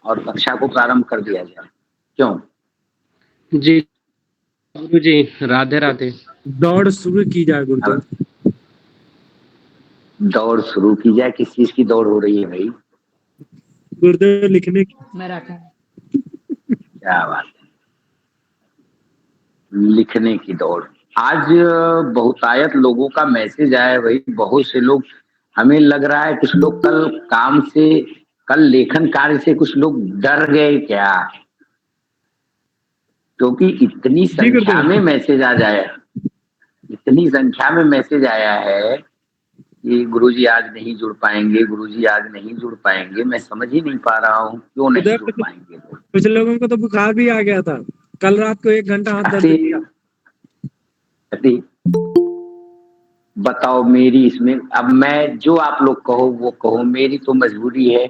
और कक्षा को प्रारंभ कर दिया जाए। क्यों? जी गुरु जी, राधे राधे। दौड़ शुरू की जाए गुरुदेव। दौड़ शुरू की जाए? किस चीज की दौड़ हो रही है भाई? गुरुदेव लिखने की। क्या बात है, लिखने की दौड़। आज बहुतायत लोगों का मैसेज आया है भाई, बहुत से लोग, हमें लग रहा है कुछ लोग कल लेखन कार्य से कुछ लोग डर गए क्या? क्योंकि इतनी संख्या में मैसेज इतनी संख्या में मैसेज आया है कि गुरुजी आज नहीं जुड़ पाएंगे, गुरुजी आज नहीं जुड़ पाएंगे। मैं समझ ही नहीं पा रहा हूँ क्यों नहीं जुड़ पाएंगे। कुछ लोगों को तो बुखार भी आ गया था, कल रात को 1 घंटा हाथ दर्द किया। बताओ, मेरी इसमें अब मैं जो आप लोग कहो वो कहो, मेरी तो मजबूरी है।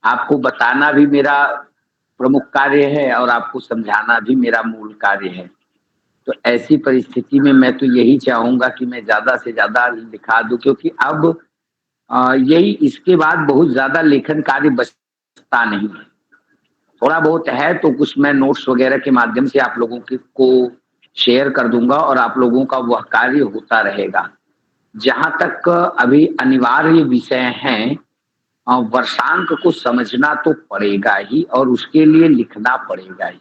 आपको बताना भी मेरा प्रमुख कार्य है और आपको समझाना भी मेरा मूल कार्य है। तो ऐसी परिस्थिति में मैं तो यही चाहूंगा कि मैं ज्यादा से ज्यादा लिखा दूं, क्योंकि अब यही इसके बाद बहुत ज्यादा लेखन कार्य बचता नहीं है। थोड़ा बहुत है तो कुछ मैं नोट्स वगैरह के माध्यम से आप लोगों को शेयर कर दूंगा और आप लोगों का वह कार्य होता रहेगा। जहां तक अभी अनिवार्य विषय हैं, वर्षांक को समझना तो पड़ेगा ही और उसके लिए लिखना पड़ेगा ही।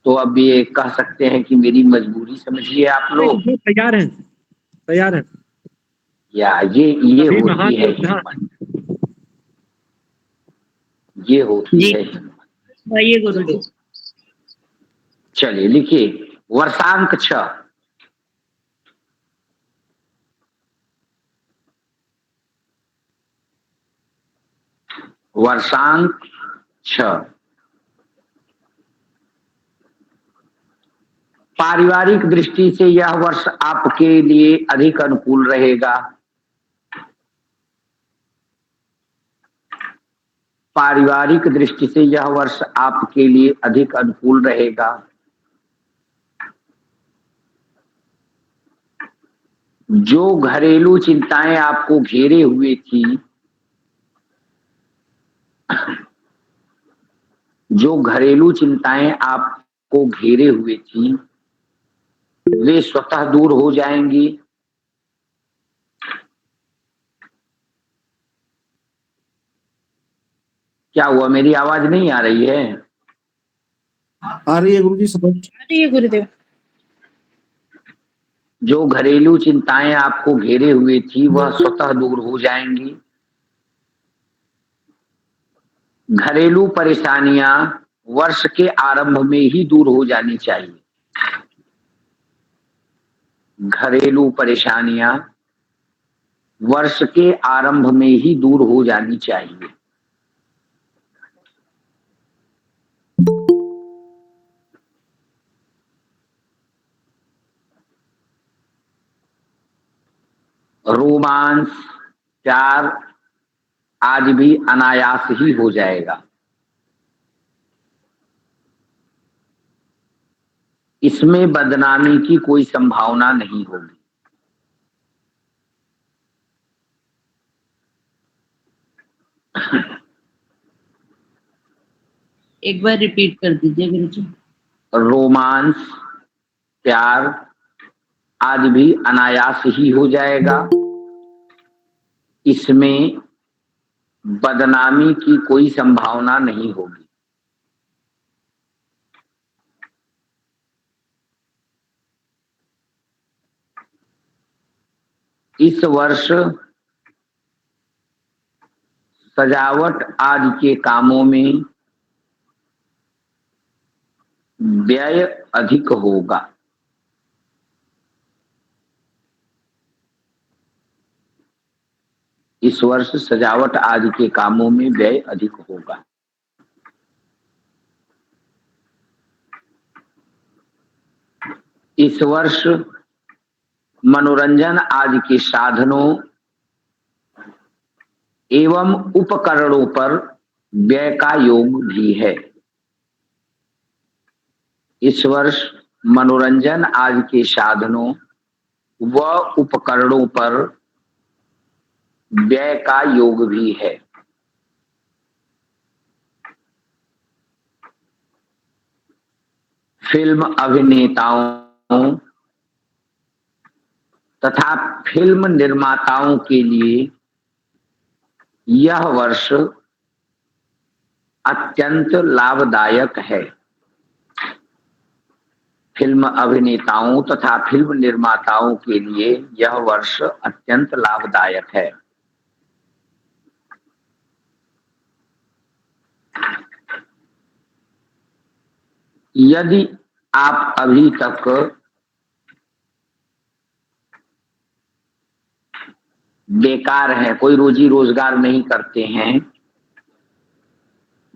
तो अब ये कह सकते हैं कि मेरी मजबूरी समझिए आप लोग। तैयार है या ये होती है हिम्मत, ये होती है हिम्मत। ये गुरुजी। चलिए लिखिए, वर्षांक 6। वर्षांक 6। पारिवारिक दृष्टि से यह वर्ष आपके लिए अधिक अनुकूल रहेगा। पारिवारिक दृष्टि से यह वर्ष आपके लिए अधिक अनुकूल रहेगा। जो घरेलू चिंताएं आपको घेरे हुए थी, जो घरेलू चिंताएं आपको घेरे हुए थी, वे स्वतः दूर हो जाएंगी। क्या हुआ, मेरी आवाज नहीं आ रही है? आ रही है गुरुजी, समझ आ रही है गुरुदेव। जो घरेलू चिंताएं आपको घेरे हुए थी वह स्वतः दूर हो जाएंगी। घरेलू परेशानियां वर्ष के आरंभ में ही दूर हो जानी चाहिए। घरेलू परेशानियां वर्ष के आरंभ में ही दूर हो जानी चाहिए। रोमांस, प्यार आज भी अनायास ही हो जाएगा। इसमें बदनामी की कोई संभावना नहीं होगी। एक बार रिपीट कर दीजिए गुरुजी। रोमांस, प्यार आज भी अनायास ही हो जाएगा। इसमें बदनामी की कोई संभावना नहीं होगी। इस वर्ष सजावट आदि के कामों में व्यय अधिक होगा। इस वर्ष सजावट आदि के कामों में व्यय अधिक होगा। इस वर्ष मनोरंजन आदि के साधनों एवं उपकरणों पर व्यय का योग भी है। इस वर्ष मनोरंजन आदि के साधनों व उपकरणों पर व्यय का योग भी है। फिल्म अभिनेताओं तथा फिल्म निर्माताओं के लिए यह वर्ष अत्यंत लाभदायक है। फिल्म अभिनेताओं तथा फिल्म निर्माताओं के लिए यह वर्ष अत्यंत लाभदायक है। यदि आप अभी तक बेकार हैं, कोई रोजी रोजगार नहीं करते हैं,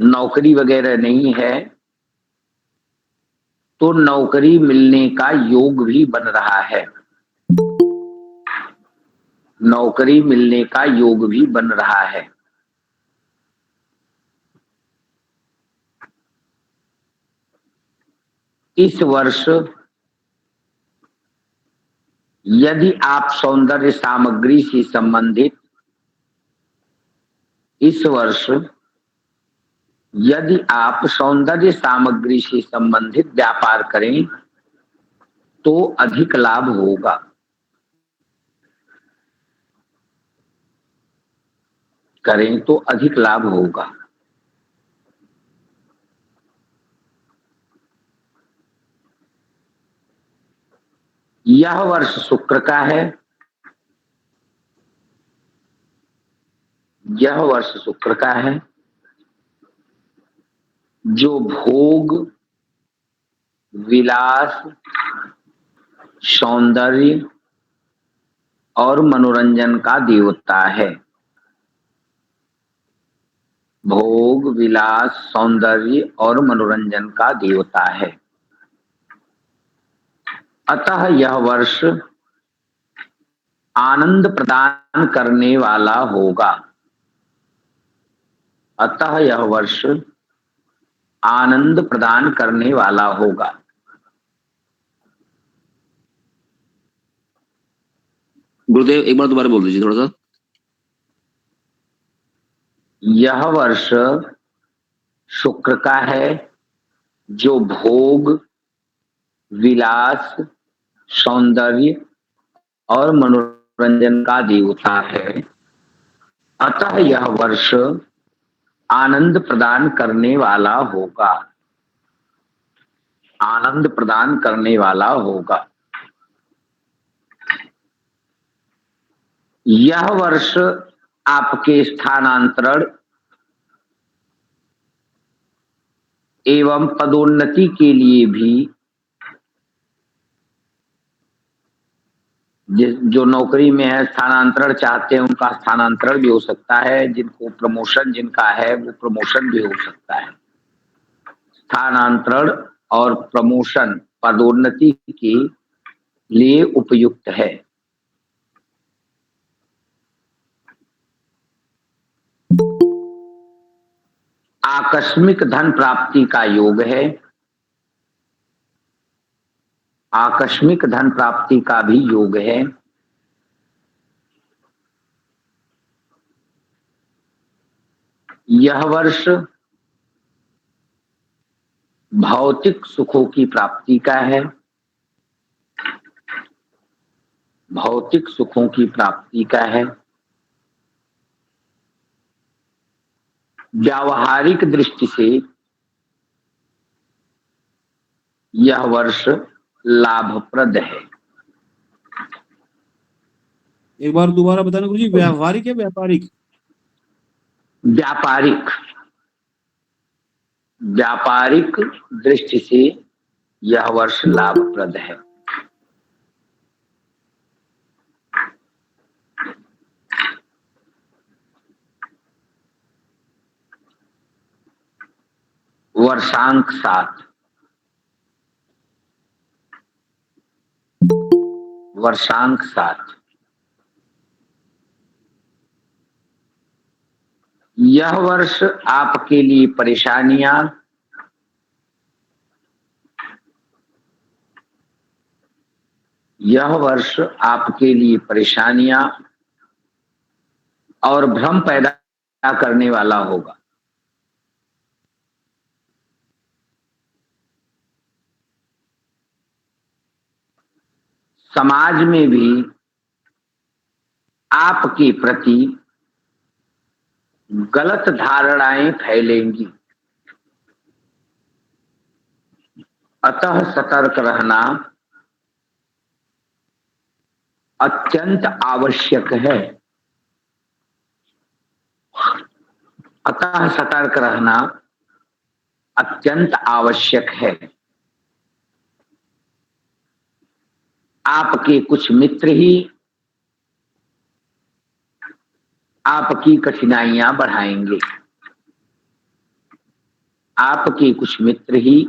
नौकरी वगैरह नहीं है, तो नौकरी मिलने का योग भी बन रहा है। नौकरी मिलने का योग भी बन रहा है। इस वर्ष यदि आप सौंदर्य सामग्री से संबंधित इस वर्ष यदि आप सौंदर्य सामग्री से संबंधित व्यापार करें तो अधिक लाभ होगा। करें तो अधिक लाभ होगा। यह वर्ष शुक्र का है। यह वर्ष शुक्र का है जो भोग, विलास, सौंदर्य और मनोरंजन का देवता है। भोग, विलास, सौंदर्य और मनोरंजन का देवता है। अतः यह वर्ष आनंद प्रदान करने वाला होगा। अतः यह वर्ष आनंद प्रदान करने वाला होगा। गुरुदेव एक बार दोबारा बोल दीजिए थोड़ा सा। यह वर्ष शुक्र का है जो भोग, विलास, सौंदर्य और मनोरंजन का देवता है। अतः यह वर्ष आनंद प्रदान करने वाला होगा। आनंद प्रदान करने वाला होगा। यह वर्ष आपके स्थानांतरण एवं पदोन्नति के लिए भी, जो नौकरी में है स्थानांतरण चाहते हैं उनका स्थानांतरण भी हो सकता है, जिनको प्रमोशन जिनका है वो प्रमोशन भी हो सकता है। स्थानांतरण और प्रमोशन पदोन्नति के लिए उपयुक्त है। आकस्मिक धन प्राप्ति का योग है। आकस्मिक धन प्राप्ति का भी योग है। यह वर्ष भौतिक सुखों की प्राप्ति का है। भौतिक सुखों की प्राप्ति का है। व्यावहारिक दृष्टि से यह वर्ष लाभप्रद है। एक बार दोबारा बताना गुरुजी, व्यावहारिक या व्यापारिक? व्यापारिक। व्यापारिक दृष्टि से यह वर्ष लाभप्रद है। वर्षांक 7। वर्षांक 7। यह वर्ष आपके लिए परेशानियां, यह वर्ष आपके लिए परेशानियां और भ्रम पैदा करने वाला होगा। समाज में भी आपके प्रति गलत धारणाएं फैलेंगी। अतः सतर्क रहना अत्यंत आवश्यक है। अतः सतर्क रहना अत्यंत आवश्यक है। आपके कुछ मित्र ही आपकी कठिनाइयां बढ़ाएंगे। आपके कुछ मित्र ही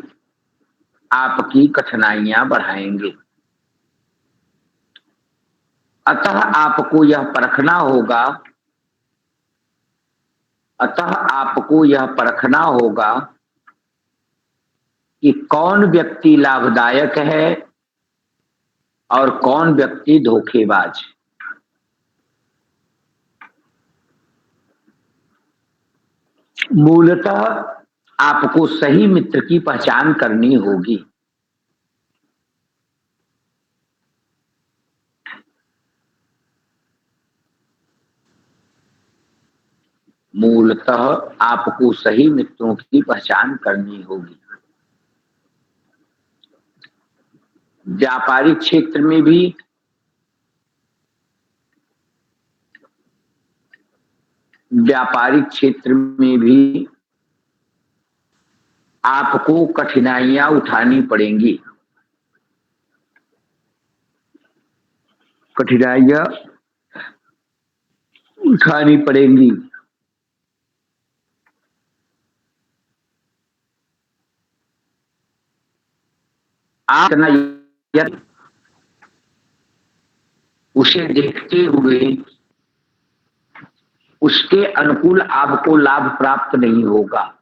आपकी कठिनाइयां बढ़ाएंगे। अतः आपको यह परखना होगा कि कौन व्यक्ति लाभदायक है और कौन व्यक्ति धोखेबाज। मूलतः आपको सही मित्र की पहचान करनी होगी। मूलतः आपको सही मित्रों की पहचान करनी होगी। व्यापारिक क्षेत्र में भी आपको कठिनाइयां उठानी पड़ेंगी। आप उसे देखते हुए उसके अनुकूल आपको लाभ प्राप्त नहीं होगा।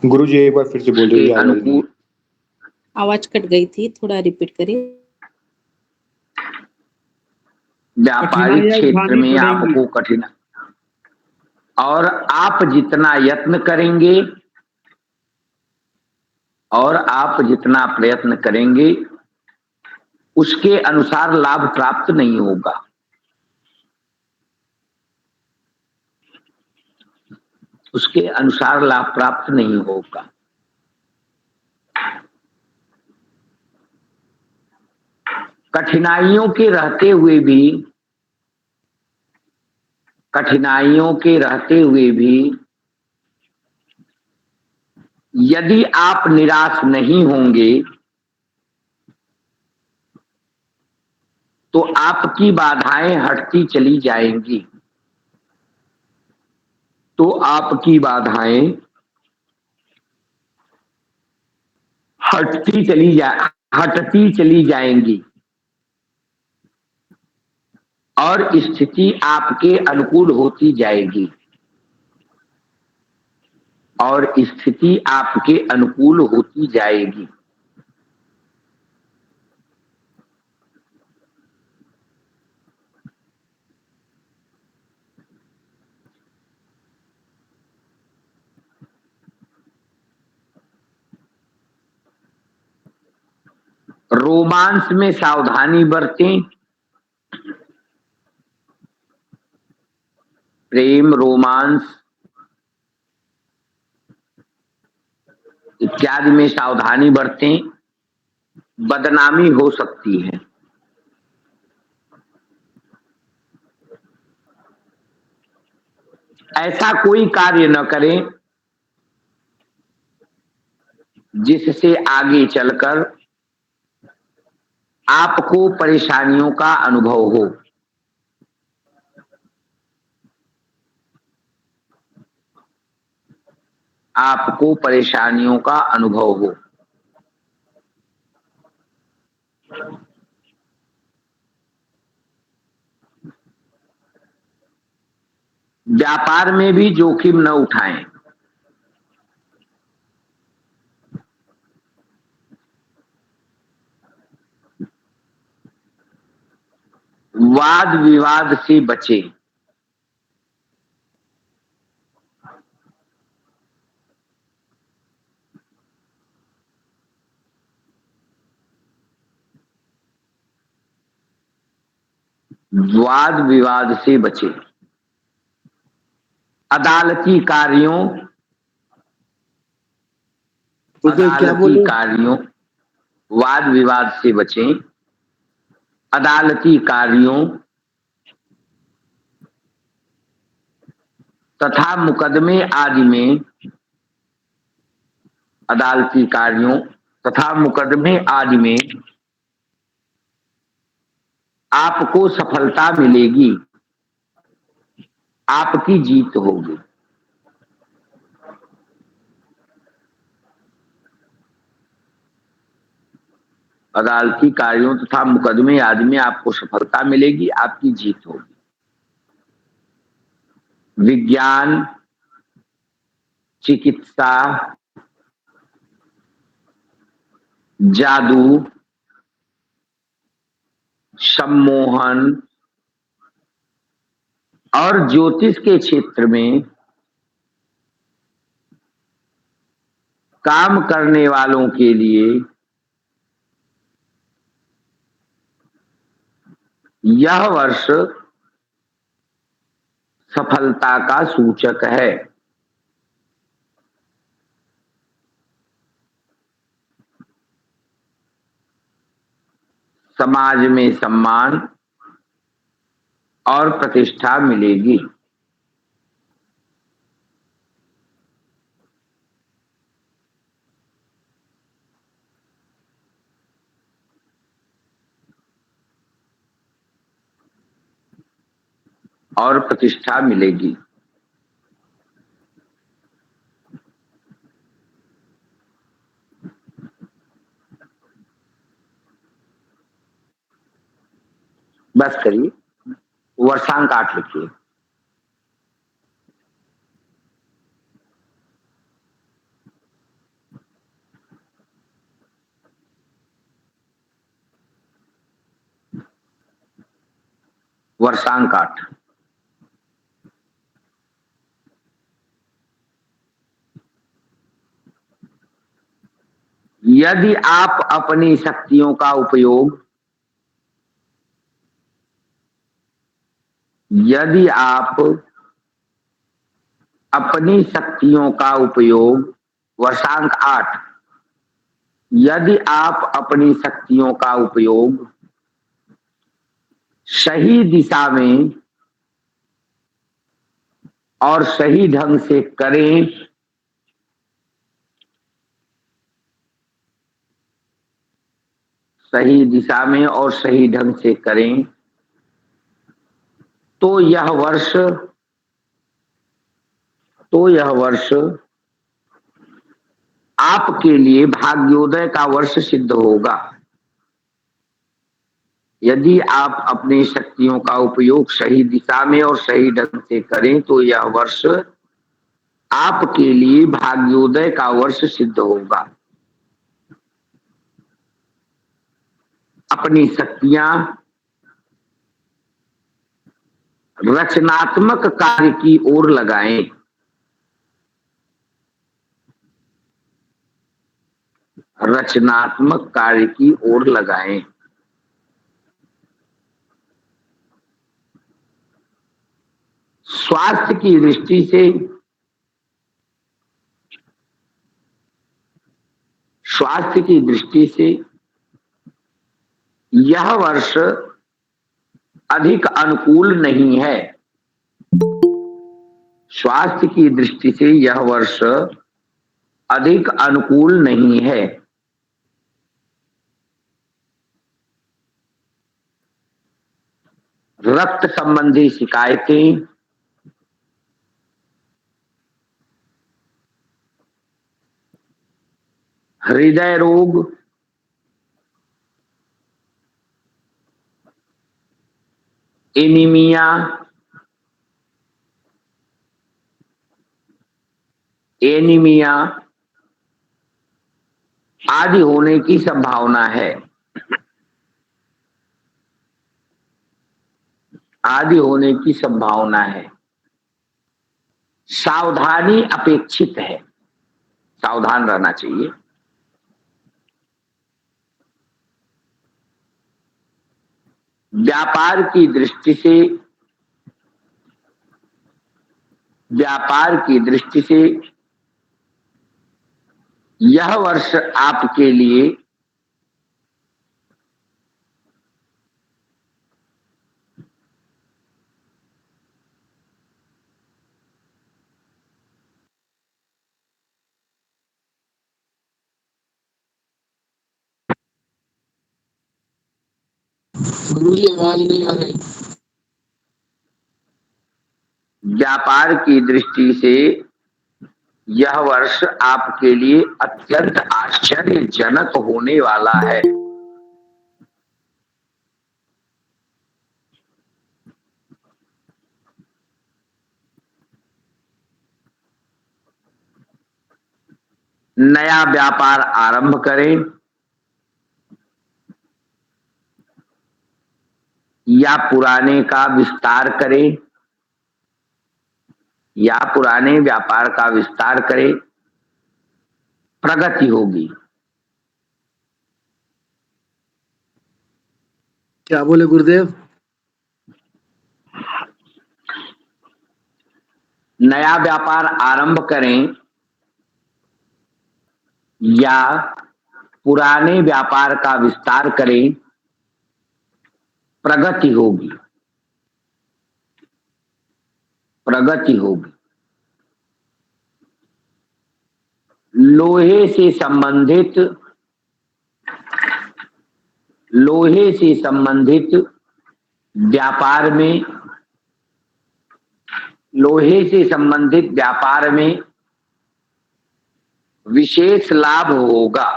गुरुजी एक बार फिर से बोल दीजिए, आवाज नहीं। आवाज कट गई थी, थोड़ा रिपीट करिए। व्यापारिक क्षेत्र में आपको कठिनाई, और आप जितना यत्न करेंगे और आप जितना प्रयत्न करेंगे उसके अनुसार लाभ प्राप्त नहीं होगा। उसके अनुसार लाभ प्राप्त नहीं होगा। कठिनाइयों के रहते हुए भी यदि आप निराश नहीं होंगे तो आपकी बाधाएं हटती चली जाएंगी। हटती चली जाएंगी और स्थिति आपके अनुकूल होती जाएगी। रोमांस में सावधानी बरतें। प्रेम, रोमांस इत्यादि में सावधानी बरतें। बदनामी हो सकती है। ऐसा कोई कार्य न करें जिससे आगे चलकर आपको परेशानियों का अनुभव हो। व्यापार में भी जोखिम न उठाएं। वाद विवाद से बचें। वाद विवाद से बचे, अदालती कार्यों क्या बोले? वाद विवाद से बचें, अदालती कार्यों तथा मुकदमे आदि में, अदालती कार्यों तथा मुकदमे आदि में आपको सफलता मिलेगी, आपकी जीत होगी। अदालती कार्यों तथा मुकदमे आदि में आपको सफलता मिलेगी, आपकी जीत होगी। विज्ञान, चिकित्सा, जादू, सम्मोहन और ज्योतिष के क्षेत्र में काम करने वालों के लिए यह वर्ष सफलता का सूचक है। समाज में सम्मान और प्रतिष्ठा मिलेगी। और प्रतिष्ठा मिलेगी। बस करिए, वर्षांक 8 लिखिए। वर्षांक 8। यदि आप अपनी शक्तियों का उपयोग वर्षांक 8, यदि आप अपनी शक्तियों का उपयोग सही दिशा में और सही ढंग से करें तो यह वर्ष आपके लिए भाग्योदय का वर्ष सिद्ध होगा। यदि आप अपनी शक्तियों का उपयोग सही दिशा में और सही ढंग से करें तो यह वर्ष आपके लिए भाग्योदय का वर्ष सिद्ध होगा। अपनी शक्तियां रचनात्मक कार्य की ओर लगाएं। रचनात्मक कार्य की ओर लगाएं। स्वास्थ्य की दृष्टि से यह वर्ष अधिक अनुकूल नहीं है। स्वास्थ्य की दृष्टि से यह वर्ष अधिक अनुकूल नहीं है। रक्त संबंधी शिकायतें, हृदय रोग, एनीमिया आदि होने की संभावना है। सावधानी अपेक्षित है, सावधान रहना चाहिए। व्यापार की दृष्टि से यह वर्ष आपके लिए गुरुजी आवाज नहीं आ रही। व्यापार की दृष्टि से यह वर्ष आपके लिए अत्यंत आश्चर्यजनक होने वाला है। नया व्यापार आरंभ करें या पुराने का विस्तार करें या पुराने व्यापार का विस्तार करें, प्रगति होगी। क्या बोले गुरुदेव? नया व्यापार आरंभ करें या पुराने व्यापार का विस्तार करें, प्रगति होगी। प्रगति होगी। लोहे से संबंधित व्यापार में विशेष लाभ होगा।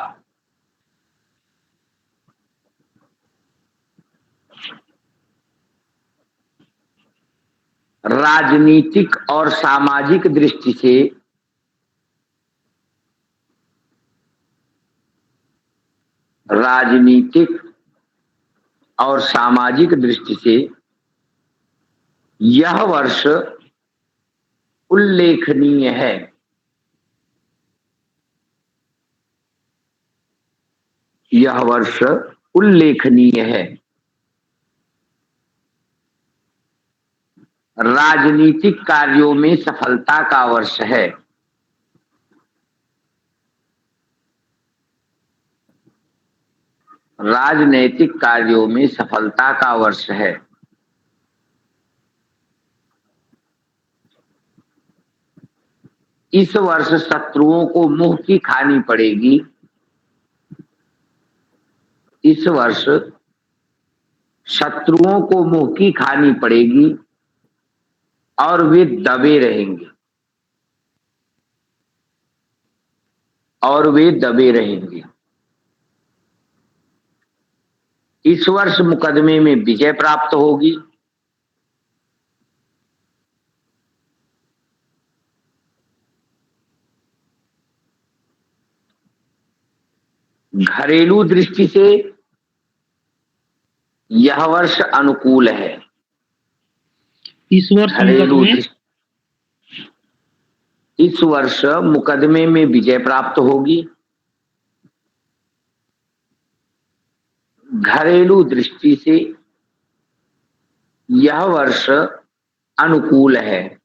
राजनीतिक और सामाजिक दृष्टि से यह वर्ष उल्लेखनीय है। यह वर्ष उल्लेखनीय है। राजनीतिक कार्यों में सफलता का वर्ष है। राजनैतिक कार्यों में सफलता का वर्ष है। इस वर्ष शत्रुओं को मुंह की खानी पड़ेगी। इस वर्ष शत्रुओं को मुंह की खानी पड़ेगी और वे दबे रहेंगे। इस वर्ष मुकदमे में विजय प्राप्त होगी। घरेलू दृष्टि से यह वर्ष अनुकूल है। इस वर्ष मुकदमे में विजय प्राप्त होगी। घरेलू दृष्टि से यह वर्ष अनुकूल है।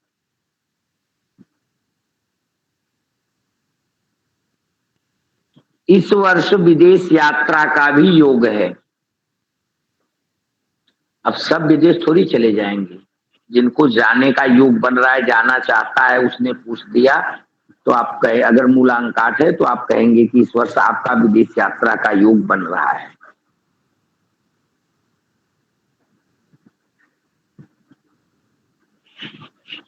इस वर्ष विदेश यात्रा का भी योग है। अब सब विदेश थोड़ी चले जाएंगे। जिनको जाने का योग बन रहा है, जाना चाहता है, उसने पूछ दिया तो आप कहे, अगर मूलांकाट है तो आप कहेंगे कि इस वर्ष आपका विदेश यात्रा का योग बन रहा है।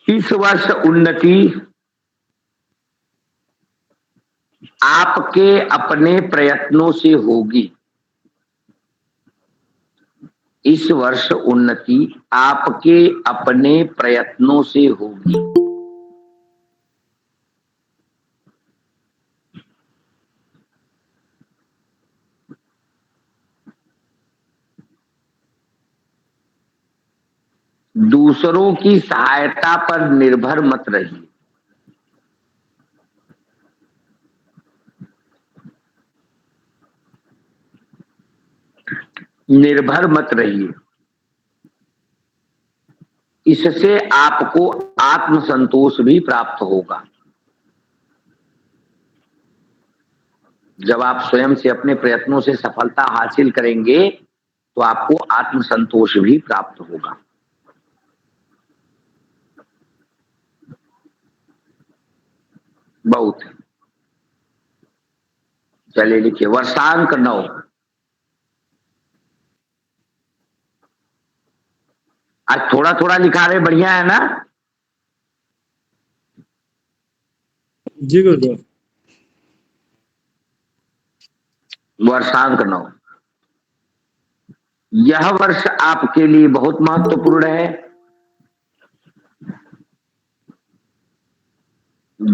इस वर्ष उन्नति आपके अपने प्रयत्नों से होगी। इस वर्ष उन्नति आपके अपने प्रयत्नों से होगी। दूसरों की सहायता पर निर्भर मत रहिए। निर्भर मत रहिए। इससे आपको आत्मसंतोष भी प्राप्त होगा। जब आप स्वयं से अपने प्रयत्नों से सफलता हासिल करेंगे तो आपको आत्मसंतोष भी प्राप्त होगा। बहुत है। चलिए लिखिए, वर्षांक 9। आज थोड़ा थोड़ा लिखा रहे, बढ़िया है ना? जी गुरुदेव। वर्षांक 9। यह वर्ष आपके लिए बहुत महत्वपूर्ण है।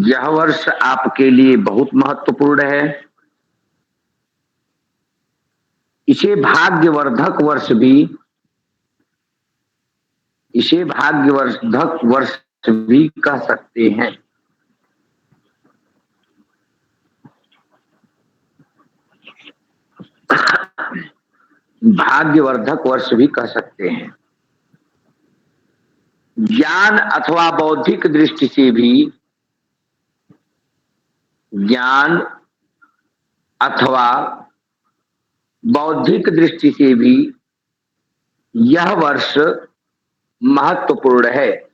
यह वर्ष आपके लिए बहुत महत्वपूर्ण है। इसे भाग्यवर्धक वर्ष भी कह सकते हैं। भाग्यवर्धक वर्ष भी कह सकते हैं। ज्ञान अथवा बौद्धिक दृष्टि से भी यह वर्ष महत्वपूर्ण है।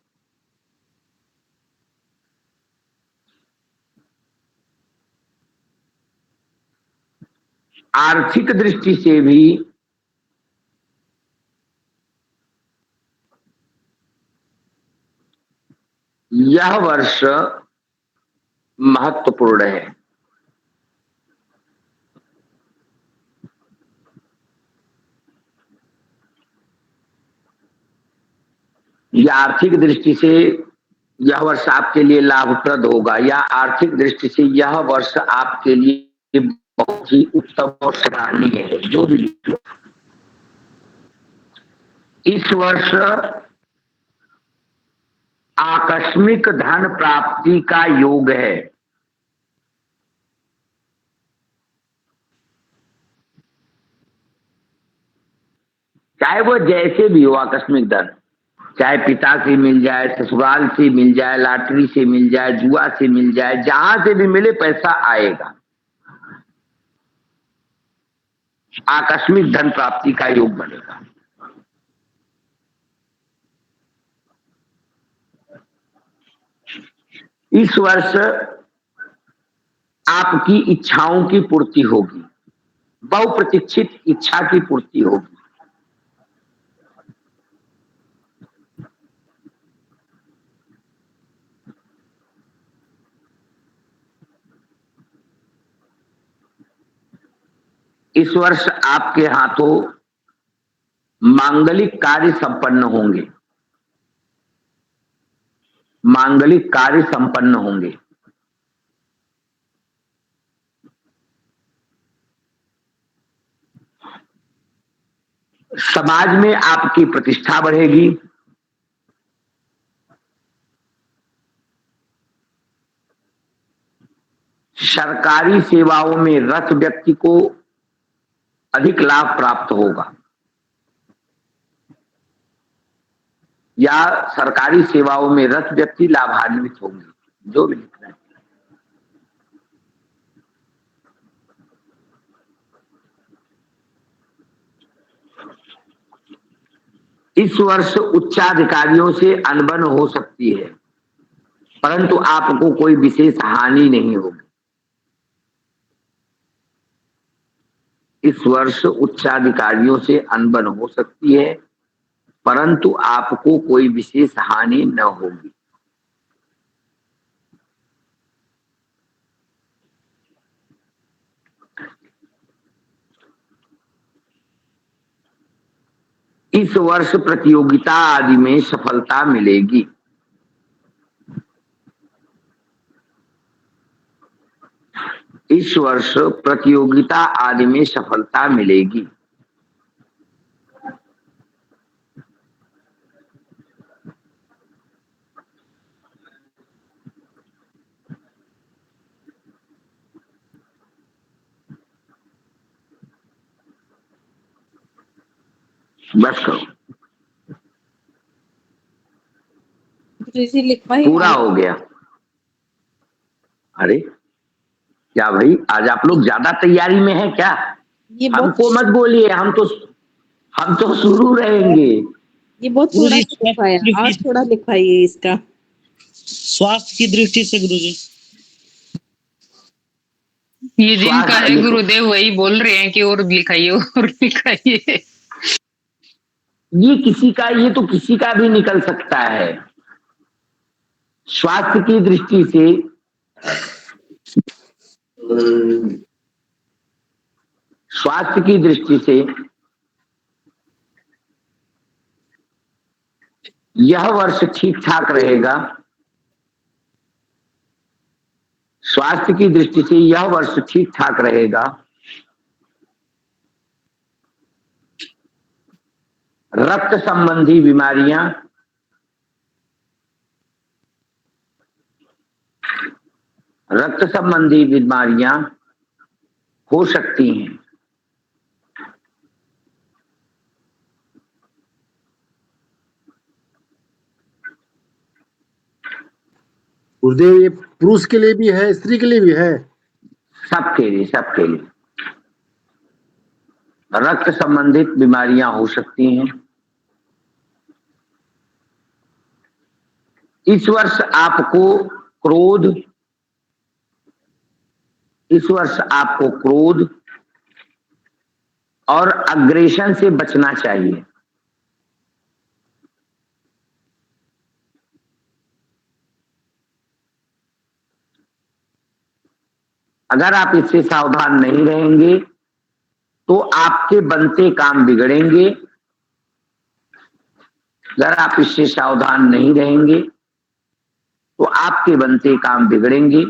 आर्थिक दृष्टि से भी यह वर्ष महत्वपूर्ण है। या आर्थिक दृष्टि से यह वर्ष आपके लिए लाभप्रद होगा, या आर्थिक दृष्टि से यह वर्ष आपके लिए बहुत ही उत्तम और सराहनीय है, जो भी। इस वर्ष आकस्मिक धन प्राप्ति का योग है। चाहे वो जैसे भी हो, आकस्मिक धन, चाहे पिता से मिल जाए, ससुराल से मिल जाए, लॉटरी से मिल जाए, जुआ से मिल जाए, जहां से भी मिले पैसा आएगा। आकस्मिक धन प्राप्ति का योग बनेगा। इस वर्ष आपकी इच्छाओं की पूर्ति होगी, बहुप्रतीक्षित इच्छा की पूर्ति होगी। इस वर्ष आपके हाथों मांगलिक कार्य संपन्न होंगे। मांगलिक कार्य संपन्न होंगे। समाज में आपकी प्रतिष्ठा बढ़ेगी। सरकारी सेवाओं में रत व्यक्ति को अधिक लाभ प्राप्त होगा, या सरकारी सेवाओं में रत व्यक्ति लाभान्वित होंगे, जो भी लिखना है। इस वर्ष उच्चाधिकारियों से अनबन हो सकती है, परंतु आपको कोई विशेष हानि नहीं होगी। इस वर्ष उच्चाधिकारियों से अनबन हो सकती है, परंतु आपको कोई विशेष हानि न होगी। इस वर्ष प्रतियोगिता आदि में सफलता मिलेगी। इस वर्ष प्रतियोगिता आदि में सफलता मिलेगी। बस करो। गुरुजी लिखवाइए। पूरा हो गया। अरे क्या भाई, आज आप लोग ज्यादा तैयारी में है क्या? ये बहुत हमको मत बोलिए, हम तो शुरू रहेंगे। ये बहुत थोड़ा गुरुजी सा लिखवाया और थोड़ा लिखवाइए इसका। स्वास्थ्य की दृष्टि से गुरुजी। ये जिनका स्वास्थ्य है देखो, गुरुदेव वही बोल रहे हैं कि और लिखाइए और लिखाइए। ये तो किसी का भी निकल सकता है। स्वास्थ्य की दृष्टि से स्वास्थ्य की दृष्टि से यह वर्ष ठीक ठाक रहेगा। स्वास्थ्य की दृष्टि से यह वर्ष ठीक ठाक रहेगा। रक्त संबंधी बीमारियां हो सकती हैं। गुरुदेव ये पुरुष के लिए भी है, स्त्री के लिए भी है? सबके लिए रक्त संबंधित बीमारियां हो सकती हैं। इस वर्ष आपको क्रोध और अग्रेशन से बचना चाहिए। अगर आप इससे सावधान नहीं रहेंगे तो आपके बनते काम बिगड़ेंगे। अगर आप इससे सावधान नहीं रहेंगे तो आपके बनते काम बिगड़ेंगे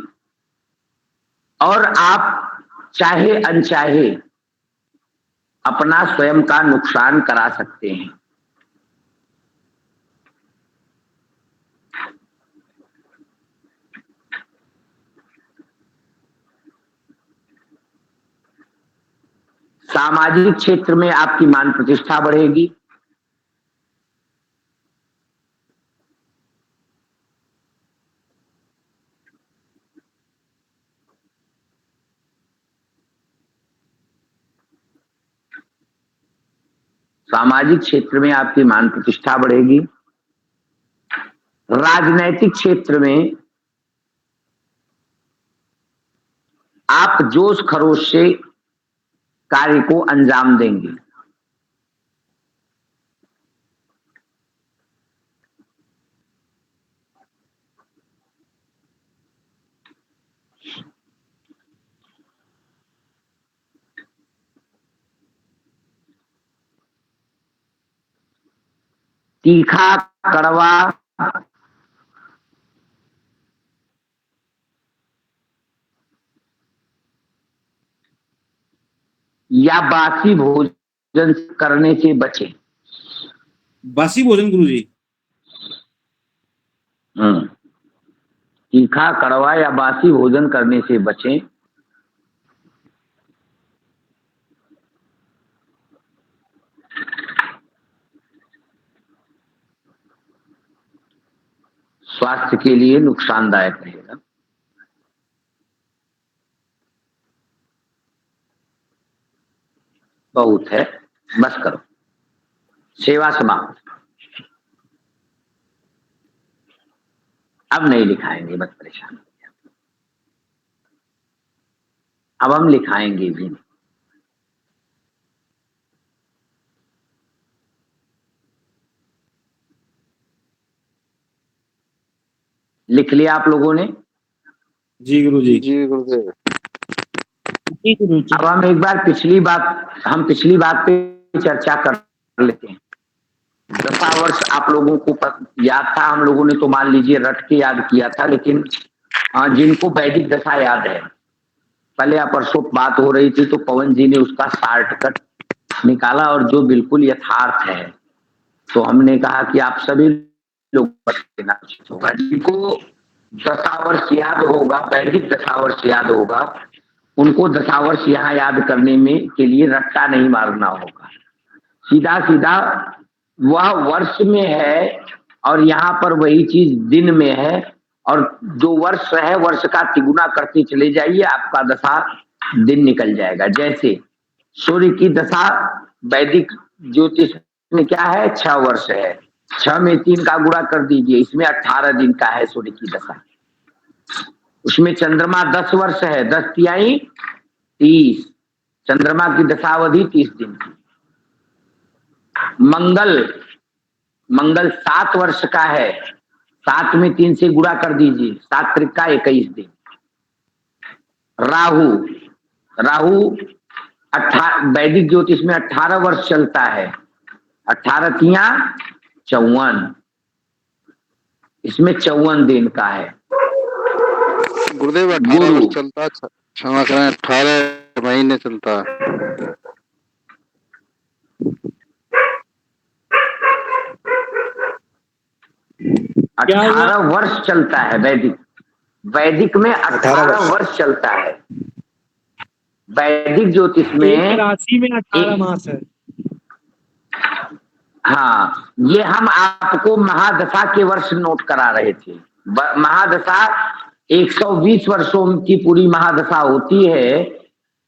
और आप चाहे अनचाहे अपना स्वयं का नुकसान करा सकते हैं। सामाजिक क्षेत्र में आपकी मान प्रतिष्ठा बढ़ेगी। सामाजिक क्षेत्र में आपकी मान प्रतिष्ठा बढ़ेगी। राजनैतिक क्षेत्र में आप जोश खरोश से कार्य को अंजाम देंगे। तीखा, कड़वा या बासी भोजन करने से बचें। बासी भोजन गुरुजी। तीखा, कड़वा या बासी भोजन करने से बचें। स्वास्थ्य के लिए नुकसानदायक रहेगा। बहुत है, बस करो। सेवा समाप्त। अब नहीं लिखाएंगे, मत परेशान। अब हम लिखाएंगे भी नहीं। लिख लिया आप लोगों ने? जी गुरुजी। जी गुरुदेव। अब हम एक बार पिछली बात पे चर्चा कर लेते हैं। दशावर्ष आप लोगों को याद था, हम लोगों ने तो मान लीजिए रट के याद किया था, लेकिन जिनको वैदिक दशा याद है, पहले परसों बात हो रही थी तो पवन जी ने उसका शॉर्टकट निकाला और जो बिल्कुल यथार्थ है, तो हमने कहा कि आप सभी लोग होगा जिनको दशावर्ष याद होगा, वैदिक दशावर्ष याद होगा, उनको दशावर्ष यहाँ याद करने में के लिए रट्टा नहीं मारना होगा। सीधा सीधा वह वर्ष में है और यहाँ पर वही चीज दिन में है, और जो वर्ष है वर्ष का तिगुना करते चले जाइए, आपका दशा दिन निकल जाएगा। जैसे सूर्य की दशा वैदिक ज्योतिष में क्या है, 6 वर्ष है, 6 में 3 का गुणा कर दीजिए, इसमें 18 दिन का है सूर्य की दशा। उसमें चंद्रमा 10 वर्ष है, 10 तिहाई 30, चंद्रमा की दशावधि 30 दिन की। मंगल 7 वर्ष का है, 7 में 3 से गुणा कर दीजिए, 7 त्रिका 21 दिन। राहु वैदिक ज्योतिष में 18 वर्ष चलता है, 18 तिया 54, इसमें 54 दिन का है। गुरुदेव 18 वर्ष चलता है, क्षमा करें 18 महीने चलता है। 18 वर्ष चलता है वैदिक में 18 वर्ष चलता है। वैदिक ज्योतिष में राशि में 18 मास है। हाँ, ये हम आपको महादशा के वर्ष नोट करा रहे थे। महादशा 120 वर्षों की पूरी महादशा होती है,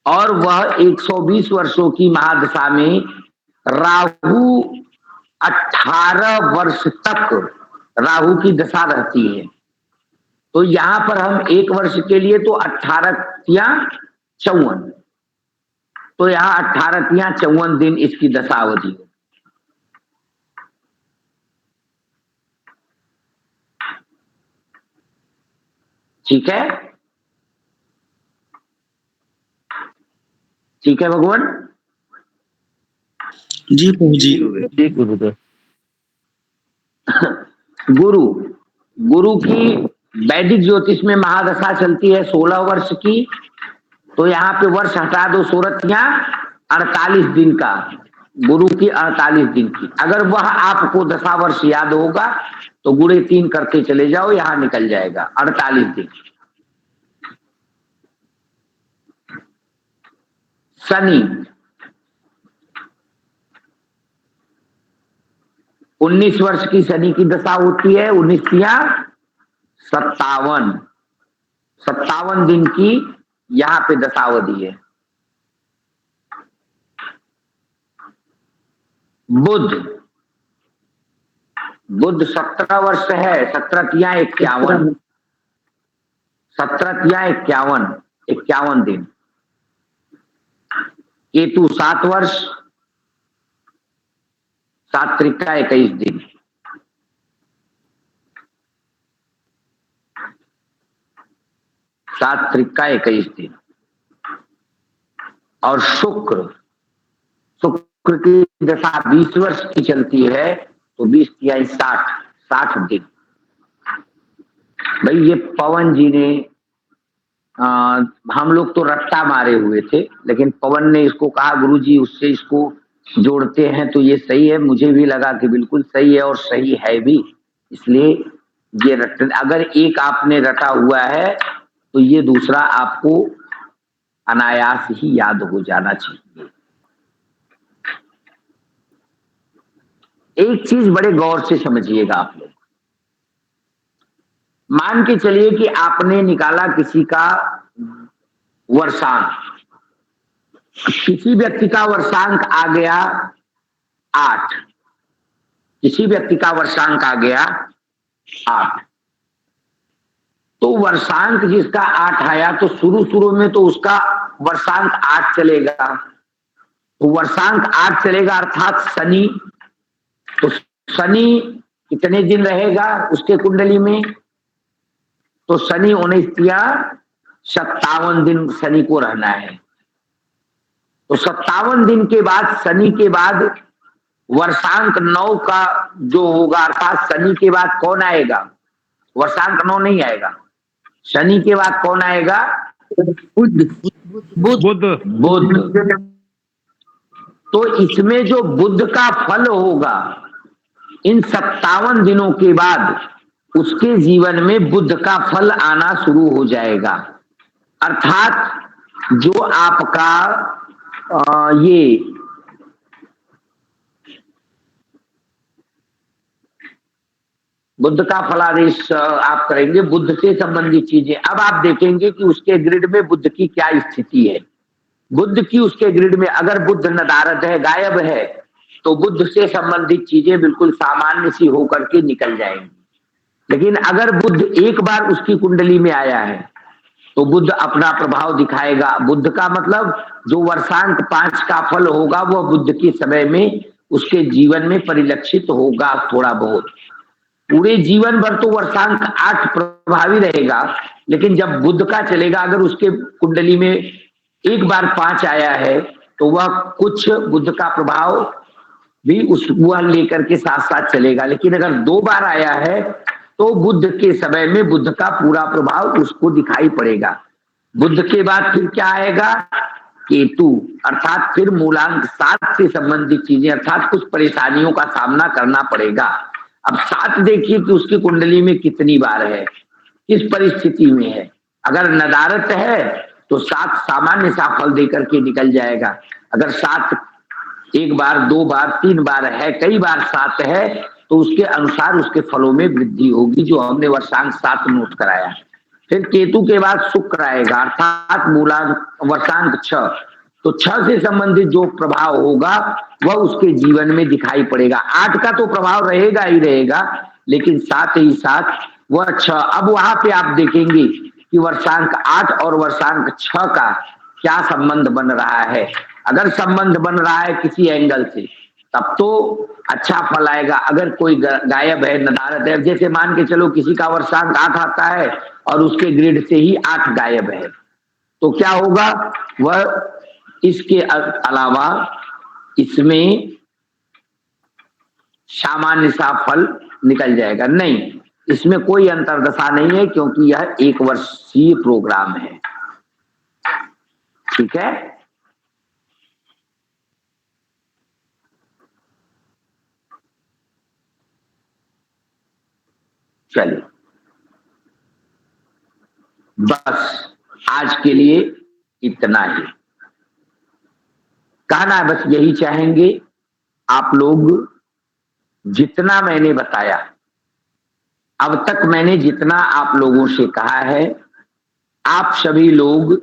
और वह 120 वर्षों की महादशा में राहु 18 वर्ष तक राहु की दशा रहती है। तो यहां पर हम 1 वर्ष के लिए तो 18 या 54, तो यहाँ 18 या 54 दिन इसकी दशा अवधि है। ठीक है, ठीक है भगवान जी गुरुदेव। गुरु की वैदिक ज्योतिष में महादशा चलती है 16 वर्ष की, तो यहाँ पे वर्ष हटा दो, 16 या 48 दिन का, गुरु की 48 दिन की। अगर वह आपको दशा वर्ष याद होगा तो गुणे 3 करते चले जाओ, यहां निकल जाएगा 48 दिन। शनि 19 वर्ष की शनि की दशा होती है, 19 या 57 दिन की यहां पे दशावधि है। बुध 17 वर्ष है, 17 या 51, 17 या 51 दिन। केतु 7 वर्ष, 7 त्रिका 21 दिन। सात त्रिका 21 दिन। और शुक्र की दशा 20 वर्ष की चलती है, तो 20 या 60 दिन। भाई ये पवन जी ने हम लोग तो रट्टा मारे हुए थे, लेकिन पवन ने इसको कहा गुरुजी उससे इसको जोड़ते हैं तो ये सही है। मुझे भी लगा कि बिल्कुल सही है और सही है भी, इसलिए ये अगर एक आपने रटा हुआ है तो ये दूसरा आपको अनायास ही याद हो जाना चाहिए। एक चीज बड़े गौर से समझिएगा आप लोग। मान के चलिए कि आपने निकाला किसी का वर्षांक, किसी व्यक्ति का वर्षांक आ गया 8, किसी व्यक्ति का वर्षांक आ गया 8, तो वर्षांक जिसका 8 आया तो शुरू में तो उसका वर्षांक 8 चलेगा, तो वर्षांक 8 चलेगा अर्थात शनि, तो शनि कितने दिन रहेगा उसके कुंडली में, तो शनि 19 या 57 दिन शनि को रहना है। तो 57 दिन के बाद शनि के बाद वर्षांक 9 का जो होगा, अर्थात शनि के बाद कौन आएगा, वर्षांक 9 नहीं आएगा, शनि के बाद कौन आएगा, बुध। तो इसमें जो बुध का फल होगा इन 57 दिनों के बाद उसके जीवन में बुध का फल आना शुरू हो जाएगा। अर्थात जो आपका ये बुध का फलादेश आप करेंगे, बुध से संबंधित चीजें। अब आप देखेंगे कि उसके ग्रिड में बुध की क्या स्थिति है। बुध की उसके ग्रिड में अगर बुध नदारद है, गायब है, तो बुध से संबंधित चीजें बिल्कुल सामान्य सी होकर के निकल जाएंगी। लेकिन अगर बुध एक बार उसकी कुंडली में आया है तो बुध अपना प्रभाव दिखाएगा। बुध का मतलब जो वर्षांक 5 का फल होगा वह बुध के समय में उसके जीवन में परिलक्षित होगा थोड़ा बहुत। पूरे जीवन भर तो वर्षांक 8 प्रभावी रहेगा, लेकिन जब बुध का चलेगा, अगर उसके कुंडली में एक बार 5 आया है तो वह कुछ बुध का प्रभाव भी उस वह लेकर के साथ साथ चलेगा। लेकिन अगर 2 बार आया है तो बुध के समय में बुध का पूरा प्रभाव उसको दिखाई पड़ेगा। बुध के बाद फिर क्या आएगा? केतु, अर्थात फिर मूलांक 7 से संबंधित चीजें, अर्थात कुछ परेशानियों का सामना करना पड़ेगा। अब 7 देखिए कि उसकी कुंडली में कितनी बार है, किस परिस्थिति में है। अगर नदारत है तो 7 सामान्य सा फल देकर के निकल जाएगा। अगर 7 1 बार, 2 बार, 3 बार है, कई बार 7 है, तो उसके अनुसार उसके फलों में वृद्धि होगी, जो हमने वर्षांक 7 नोट कराया। फिर केतु के बाद शुक्र आएगा, अर्थात मूलांक वर्षांक 6। तो 6 से संबंधित जो प्रभाव होगा वह उसके जीवन में दिखाई पड़ेगा। 8 का तो प्रभाव रहेगा ही रहेगा, लेकिन साथ ही साथ वह 6। अब वहां पे आप देखेंगे कि वर्षांक 8 और वर्षांक 6 का क्या संबंध बन रहा है। अगर संबंध बन रहा है किसी एंगल से तब तो अच्छा फल आएगा। अगर कोई गायब है, नदारत है, जैसे मान के चलो किसी का वर्षांक 8 आता है और उसके ग्रिड से ही 8 गायब है, तो क्या होगा? वह इसके अलावा इसमें सामान्य सा फल निकल जाएगा। नहीं, इसमें कोई अंतर्दशा नहीं है, क्योंकि यह 1 वर्षीय प्रोग्राम है। ठीक है, चलिए बस आज के लिए इतना ही कहना है। बस यही चाहेंगे आप लोग, जितना मैंने बताया अब तक, मैंने जितना आप लोगों से कहा है, आप सभी लोग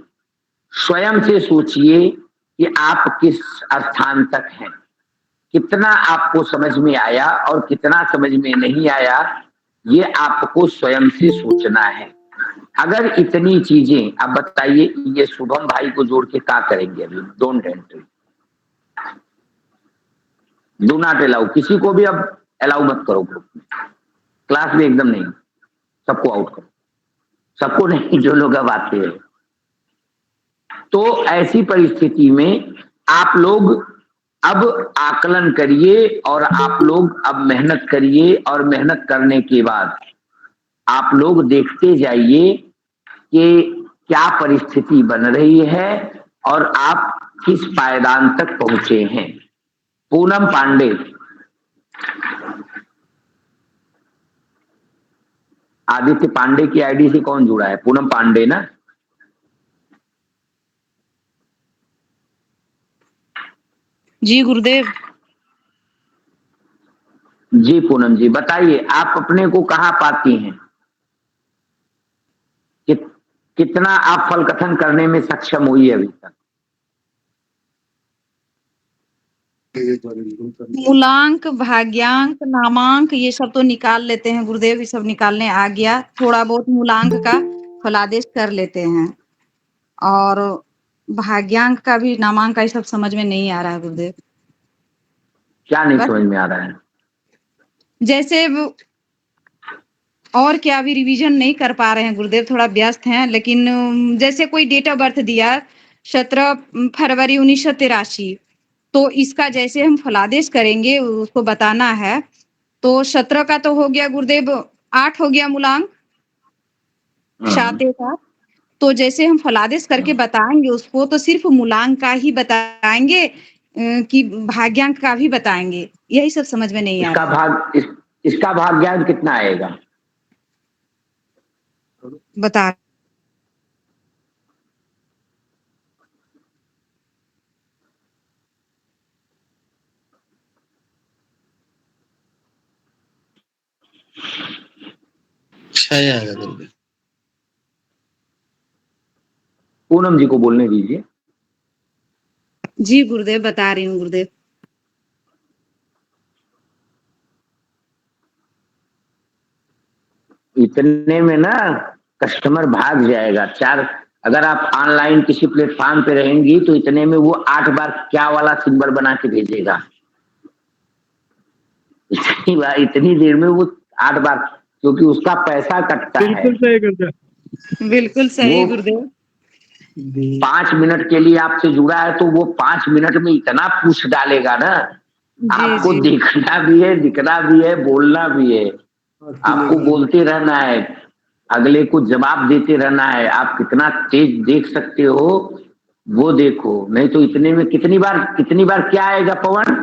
स्वयं से सोचिए कि आप किस स्थान तक हैं, कितना आपको समझ में आया और कितना समझ में नहीं आया, ये आपको स्वयं से सोचना है। अगर इतनी चीजें, अब बताइए, ये शुभम भाई को जोड़ के क्या करेंगे? अभी don't entry, do not allow, किसी को भी अब अलाउ मत करो ग्रुप में, क्लास में एकदम नहीं, सबको आउट करो, सबको नहीं, जो लोग अब आते हैं। तो ऐसी परिस्थिति में आप लोग अब आकलन करिए और आप लोग अब मेहनत करिए, और मेहनत करने के बाद आप लोग देखते जाइए कि क्या परिस्थिति बन रही है और आप किस पायदान तक पहुंचे हैं। पूनम पांडे, आदित्य पांडे की आईडी से कौन जुड़ा है? पूनम पांडे ना? जी गुरुदेव। जी पूनम जी, बताइए आप अपने को कहाँ पाती हैं? कितना आप फल कथन करने में सक्षम हुई है अभी तक? मूलांक, भाग्यांक, नामांक ये सब तो निकाल लेते हैं गुरुदेव, ये सब निकालने आ गया। थोड़ा बहुत मूलांक का फलादेश कर लेते हैं, और भाग्यांक का भी, नामांक का ये सब समझ में नहीं आ रहा है गुरुदेव। क्या नहीं समझ में आ रहा है? जैसे और क्या, अभी रिवीजन नहीं कर पा रहे हैं गुरुदेव, थोड़ा व्यस्त हैं। लेकिन जैसे कोई डेट ऑफ बर्थ दिया 17 फरवरी 1983, तो इसका जैसे हम फलादेश करेंगे उसको बताना है। तो 17 का तो हो गया गुरुदेव, 8 हो गया मूलांक, 7 का। तो जैसे हम फलादेश करके बताएंगे उसको, तो सिर्फ मूलांक का ही बताएंगे कि भाग्यांक का भी बताएंगे? यही सब समझ में नहीं आ रहा। इसका भाग्यांक कितना आएगा बता। छह आएगा गुरुदेव। पूनम जी को बोलने दीजिए। जी गुरुदेव, बता रही हूँ गुरुदेव। इतने में ना कस्टमर भाग जाएगा। अगर आप ऑनलाइन किसी प्लेटफॉर्म पे रहेंगी तो इतने में वो 8 बार क्या वाला सिंबल बना के भेजेगा। इतनी देर में वो 8 बार, क्योंकि उसका पैसा कटता है। बिल्कुल सही गुरुदेव, बिल्कुल सही वो गुरुदेव। 5 मिनट के लिए आपसे जुड़ा है तो वो 5 मिनट में इतना पुश डालेगा ना, आपको जी देखना भी है, दिखना भी है, बोलना भी है। आपको बोलते रहना है, अगले को जवाब देते रहना है। आप कितना तेज देख सकते हो वो देखो, नहीं तो इतने में कितनी बार क्या आएगा पवन?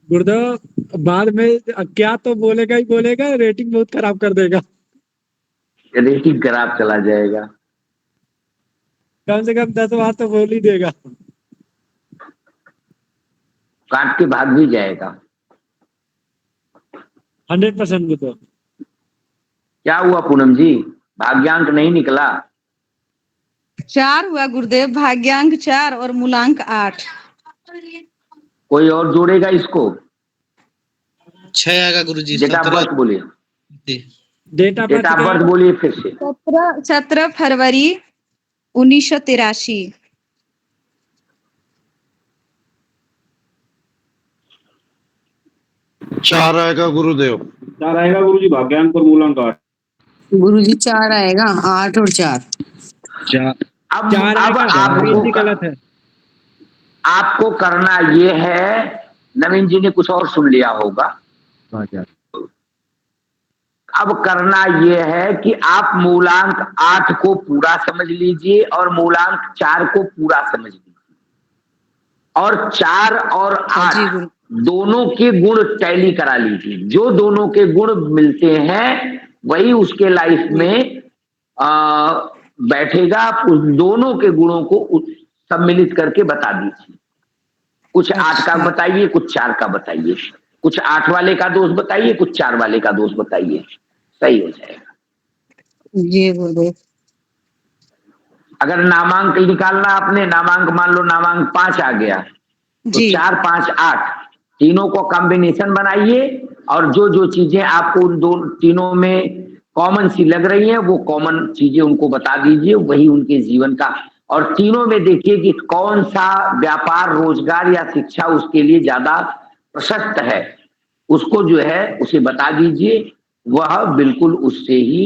गुरुदेव बाद में क्या तो बोलेगा ही बोलेगा, रेटिंग बहुत खराब कर देगा। रेटिंग खराब चला जाएगा। कम से कम 10 बार तो बोल ही देगा। काट के भाग भी जाएगा। 100% गुरुदेव। क्या हुआ पूनम जी, भाग्यांक नहीं निकला? 4 हुआ गुरुदेव, भाग्यांक 4 और मूलांक 8। कोई और जोड़ेगा इसको? 6 आएगा गुरुजी। डेट ऑफ बर्थ बोलिए। Date of date of birth बोलिए फिर से। 17 फरवरी 1983। 4 आएगा गुरुदेव। 4 आएगा गुरुजी, भाग्यांक और मूलांक 8। गुरुजी 4 आएगा, 8 और 4। अब 4 आपको गलत है। आपको करना ये है, नवीन जी ने कुछ और सुन लिया होगा। अब करना ये है कि आप मूलांक 8 को पूरा समझ लीजिए और मूलांक 4 को पूरा समझ लीजिए, और 4 और 8 दोनों के गुण टैली करा लीजिए। जो दोनों के गुण मिलते हैं वही उसके लाइफ में बैठेगा। आप उस दोनों के गुणों को सम्मिलित करके बता दीजिए। कुछ 8 का बताइए, कुछ 4 का बताइए, कुछ 8 वाले का दोष बताइए, कुछ 4 वाले का दोष बताइए, सही हो जाएगा। जी गुरुदेव। अगर नामांक निकालना आपने, नामांक मान लो नामांक 5 आ गया तो 4, 5, 8 तीनों को कॉम्बिनेशन बनाइए, और जो जो चीजें आपको उन तीनों में कॉमन सी लग रही हैं वो कॉमन चीजें उनको बता दीजिए, वही उनके जीवन का। और तीनों में देखिए कि कौन सा व्यापार, रोजगार या शिक्षा उसके लिए ज्यादा प्रशस्त है, उसको जो है उसे बता दीजिए। वह बिल्कुल उससे ही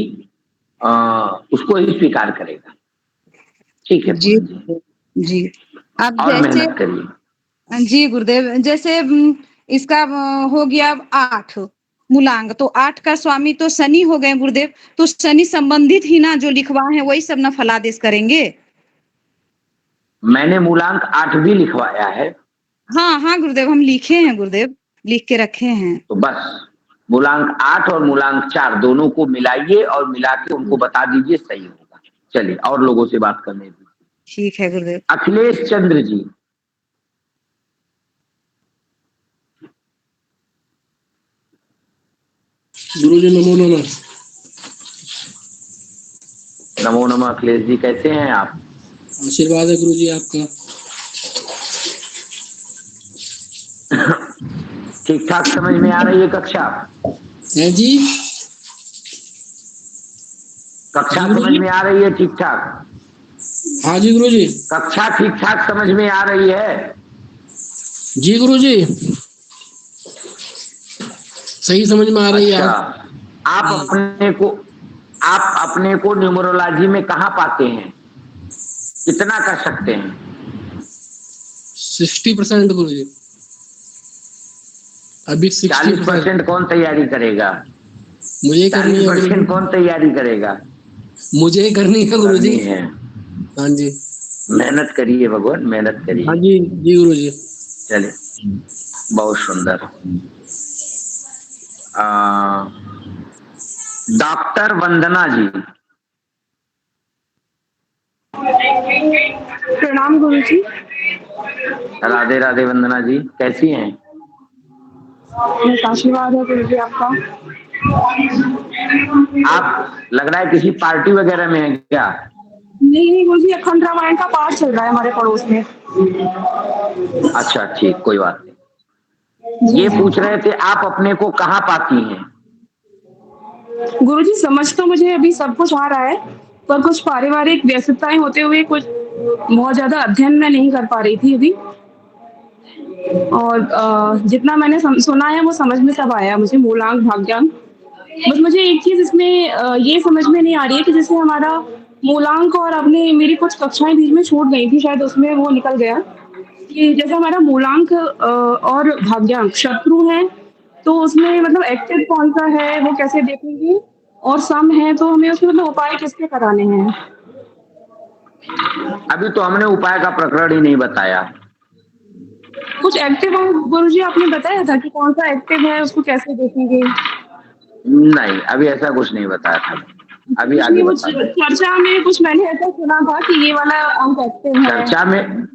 उसको ही स्वीकार करेगा। ठीक है जी जी। अब और जैसे मेहनत करिए। जी गुरुदेव, जैसे इसका हो गया 8 मूलांक, तो 8 का स्वामी तो शनि हो गए गुरुदेव, तो शनि संबंधित ही ना जो लिखवा है वही सब ना फलादेश करेंगे। मैंने मूलांक 8 भी लिखवाया है। हाँ हाँ गुरुदेव, हम लिखे हैं गुरुदेव, लिख के रखे हैं। तो बस मूलांक 8 और मूलांक 4 दोनों को मिलाइए और मिला के उनको बता दीजिए, सही होगा। चलिए और लोगों से बात करने दीजिए। ठीक है गुरुदेव। अखिलेश चंद्र जी, गुरुजी नमो नमः। नमो नमः। अखिलेश जी कैसे हैं आप? आशीर्वाद है गुरुजी आपका। ठीक ठाक समझ में आ रही है कक्षा? है जी। कक्षा समझ में आ रही है ठीक ठाक? हाँ जी गुरुजी। कक्षा ठीक ठाक समझ में आ रही है? जी गुरुजी, सही समझ में आ रही है। अच्छा, आप अपने को न्यूमरोलॉजी में कहाँ पाते हैं? कितना कर सकते हैं? 60% गुरुजी। अभी 40% कौन तैयारी करेगा? मुझे करनी है। 40% कौन तैयारी करेगा? मुझे करनी है गुरुजी। है। हाँ जी। मेहनत करिए भगवान, मेहनत करिए। हाँ जी जी गुरुजी। चलिए, बहुत सुंदर। डॉक्टर वंदना जी। प्रणाम गुरुजी। राधे राधे वंदना जी, कैसी हैं? आशीर्वाद है गुरुजी आपका। आप लग रहा है किसी पार्टी वगैरह में है क्या? नहीं गुरुजी, अखंड रामायण का पाठ चल रहा है हमारे पड़ोस में। अच्छा ठीक, कोई बात नहीं। ये पूछ रहे थे आप अपने को कहाँ पाती हैं? गुरुजी समझ तो मुझे अभी सब कुछ आ रहा है, पर कुछ पारिवारिक व्यस्तताएं होते हुए कुछ बहुत ज्यादा अध्ययन मैं नहीं कर पा रही थी अभी। और जितना मैंने सुना है वो समझ में सब आया मुझे, मूलांक भाग्यांक। बस मुझे एक चीज इसमें ये समझ में नहीं आ रही है कि जैसे हमारा मूलांक और अपने मेरी कुछ कक्षाएं बीच में छूट गई थी, शायद उसमें वो निकल गया कि जैसे हमारा मूलांक और भाग्यांक शत्रु हैं, तो उसमें मतलब एक्टिव कौन सा है वो कैसे देखेंगे, और सम है तो हमें उसमें मतलब उपाय किसके कराने हैं? अभी तो हमने उपाय का प्रकरण ही नहीं बताया। कुछ एक्टिव गुरुजी आपने बताया था कि कौन सा एक्टिव है, उसको कैसे देखेंगे? नहीं, अभी ऐसा कुछ नहीं बताया था। अभी आगे वो बता दें। चर्चा में कुछ मैंने ऐसा सुना था कि ये वाला अंक एक्टिव है। चर्चा में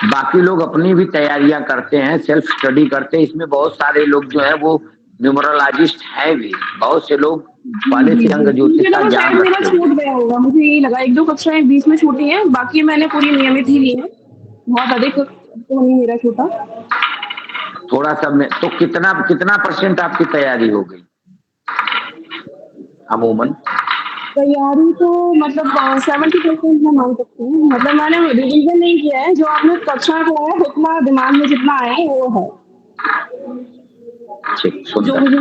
बाकी लोग अपनी भी तैयारियां करते हैं, सेल्फ स्टडी करते हैं। इसमें बहुत सारे लोग जो है वो न्यूमरोलॉजिस्ट हैं भी, बहुत से लोग पहले से अंक ज्योतिष का ज्ञान मेरा रखते छूट हैं। गया होगा, मुझे यही लगा। 1-2 कक्षाएं बीच में छूटी हैं, बाकी मैंने पूरी नियमित ही ली है। बहुत अधिक तो नहीं मेरा छूटा। थोड़ा सा में तो कितना कितना परसेंट आपकी तैयारी हो गई अमूमन? तैयारी तो मतलब 70% मैं मान सकती हूँ। मतलब मैंने रिवीजन नहीं किया है, जो आपने कक्षा कराया उतना दिमाग में जितना आया है वो है। ठीक, जो सुंदर। मुझे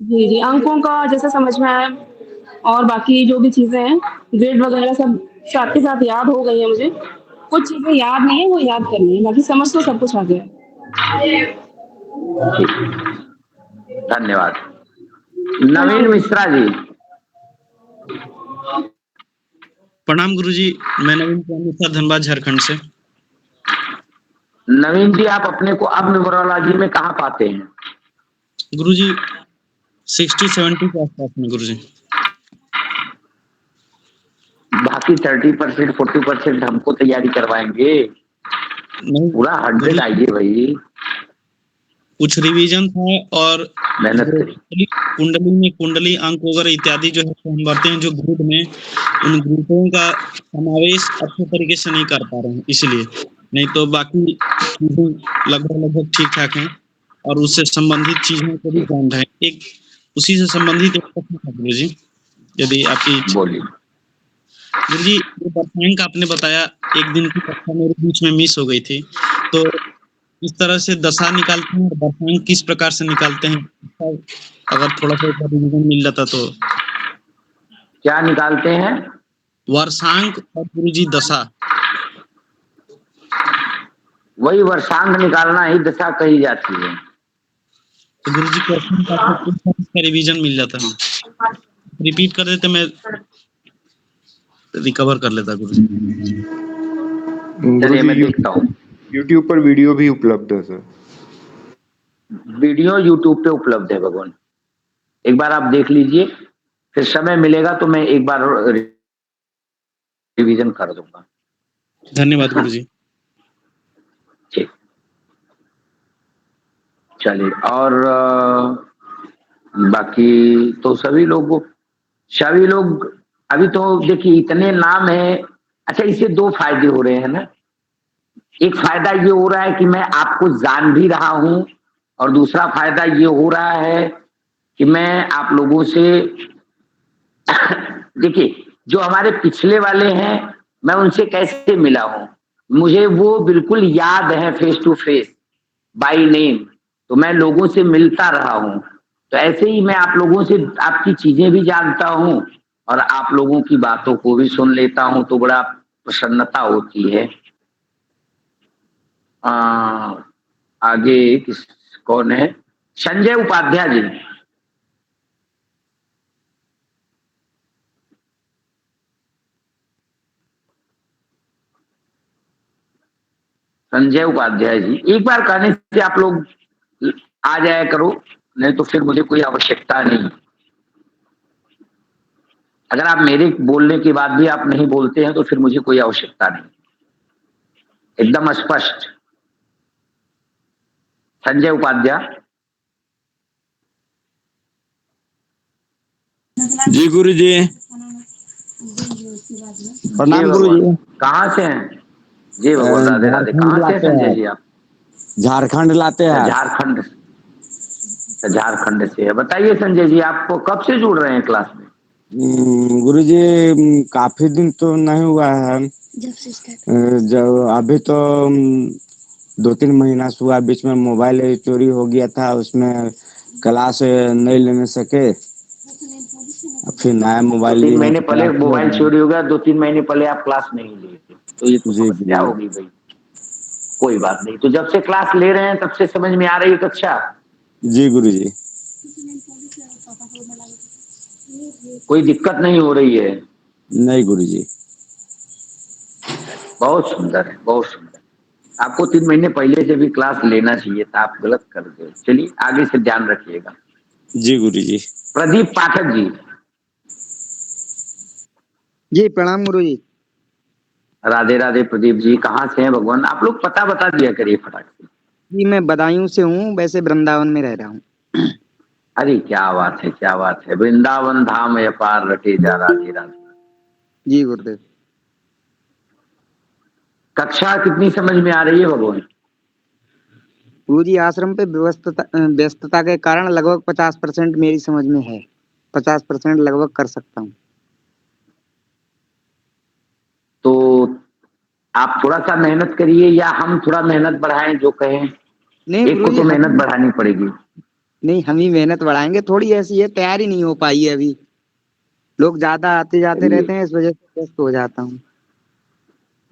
जी अंकों का जैसे समझ में आया, और बाकी जो भी चीजें हैं ग्रेड वगैरह सब साथ के साथ याद हो गई है मुझे। कुछ चीजें याद नहीं है, वो याद करनी है, बाकी समझ तो सब कुछ आ गया। ठीक, धन्यवाद। नवीन मिश्रा जी। प्रणाम गुरुजी, मैं नवीन मिश्रा, धनबाद झारखंड से। नवीन जी, आप अपने को अब न्यूमरोलॉजी में कहाँ पाते हैं? गुरुजी 60-70 के आसपास में गुरुजी। बाकी 30% 40% हमको तैयारी करवाएंगे? नहीं पूरा 100 आइए भाई। कुछ रिवीजन था, और मेहनत जो करिए। कुंडली में कुंडली अंक वगैरह इत्यादि जो है तो हम बढ़ते हैं जो ग्रुप में, उन ग्रुपों का समावेश अच्छे तरीके से नहीं कर पा रहे हैं, इसलिए। नहीं तो बाकी चीजें लगभग ठीक ठाक हैं, और उससे संबंधित चीजों को भी जान रहे हैं। एक उसी से संबंधित एक प्रश्न था गुरुजी, यदि आपकी इच्छा। बोलिए। गुरुजी, जो वर्षांक आपने बताया, एक दिन की कक्षा मेरे बीच में मिस हो गई थी, तो इस तरह से दशा निकालते हैं और वर्षांक किस प्रकार से निकालते हैं, अगर थोड़ा सा रिवीजन मिल जाता तो। क्या निकालते हैं? वर्षांक और गुरुजी दशा। वही वर्षांक निकालना ही दशा कही जाती है। तो गुरुजी क्वेश्चन का रिवीजन मिल जाता है, रिपीट कर देते, मैं रिकवर कर लेता गुरुजी। चलिए मैं देखता हूँ। YouTube पर वीडियो भी उपलब्ध है सर। वीडियो YouTube पे उपलब्ध है भगवान, एक बार आप देख लीजिए, फिर समय मिलेगा तो मैं एक बार रिवीजन कर दूंगा। धन्यवाद गुरुजी। ठीक, चलिए। और बाकी तो सभी लोग अभी तो देखिए इतने नाम है। अच्छा, इससे 2 फायदे हो रहे हैं ना। एक फायदा ये हो रहा है कि मैं आपको जान भी रहा हूं, और दूसरा फायदा ये हो रहा है कि मैं आप लोगों से देखिए, जो हमारे पिछले वाले हैं मैं उनसे कैसे मिला हूं, मुझे वो बिल्कुल याद है, face to face by name. तो मैं लोगों से मिलता रहा हूं, तो ऐसे ही मैं आप लोगों से आपकी चीजें भी जानता हूं और आप लोगों की बातों को भी सुन लेता हूं, तो बड़ा प्रसन्नता होती है। आगे कौन है? संजय उपाध्याय जी। संजय उपाध्याय जी, एक बार कहने से आप लोग आ जाया करो, नहीं तो फिर मुझे कोई आवश्यकता नहीं। अगर आप मेरे बोलने के बाद भी आप नहीं बोलते हैं तो फिर मुझे कोई आवश्यकता नहीं, एकदम स्पष्ट। संजय उपाध्याय। जी गुरु जी, जी प्रणाम गुरु भगवान। जी। कहाँ से हैं? जी भगवान, राधे राधे। झारखंड कहाँ से हैं लाते संजय हैं, जी आप? झारखंड लाते अच्छा, हैं। झारखंड। अच्छा, झारखंड से है। बताइए संजय जी, आपको कब से जुड़ रहे हैं क्लास में? गुरु जी काफी दिन तो नहीं हुआ है, जब अभी तो 2-3 महीना से हुआ। बीच में मोबाइल चोरी हो गया था, उसमें क्लास नहीं लेने सके, फिर नया दो मोबाइल तीन लिए हैं महीने तो पहले क्लास ले मोबाइल रहे हैं। चोरी हो गया, 2-3 महीने पहले आप क्लास नहीं लिए थे, तो ये तो जी समस्या जी होगी भाई। कोई बात नहीं, तो जब से क्लास ले रहे हैं तब से समझ में आ रही है कक्षा? जी गुरु जी। कोई दिक्कत नहीं हो रही है? नहीं गुरु जी। बहुत सुंदर है, बहुत सुंदर। आपको 3 महीने पहले से भी क्लास लेना चाहिए था, आप गलत कर गए। चलिए आगे से ध्यान रखिएगा। जी गुरु जी। प्रदीप पाठक जी। जी प्रणाम गुरु जी। राधे राधे प्रदीप जी, कहाँ से हैं भगवान? आप लोग पता बता दिया करिए फटाक से। जी मैं बदायूं से हूँ, वैसे वृंदावन में रह रहा हूँ। अरे क्या बात है, क्या बात है। वृंदावन धाम अपार रटे जा, राधे राधे। जी गुरुदेव। कक्षा कितनी समझ में आ रही है भगवान? गुरु जी आश्रम पे व्यस्तता के कारण लगभग 50% मेरी समझ में है। 50% लगभग कर सकता हूँ। तो आप थोड़ा सा मेहनत करिए, या हम थोड़ा मेहनत बढ़ाएं, जो कहें। नहीं एक गुरु को जी तो मेहनत बढ़ानी पड़ेगी। नहीं, हम ही मेहनत बढ़ाएंगे। थोड़ी ऐसी है, तैयारी नहीं हो पाई है अभी। लोग ज्यादा आते जाते चलिए, रहते हैं, इस वजह से व्यस्त हो जाता हूँ।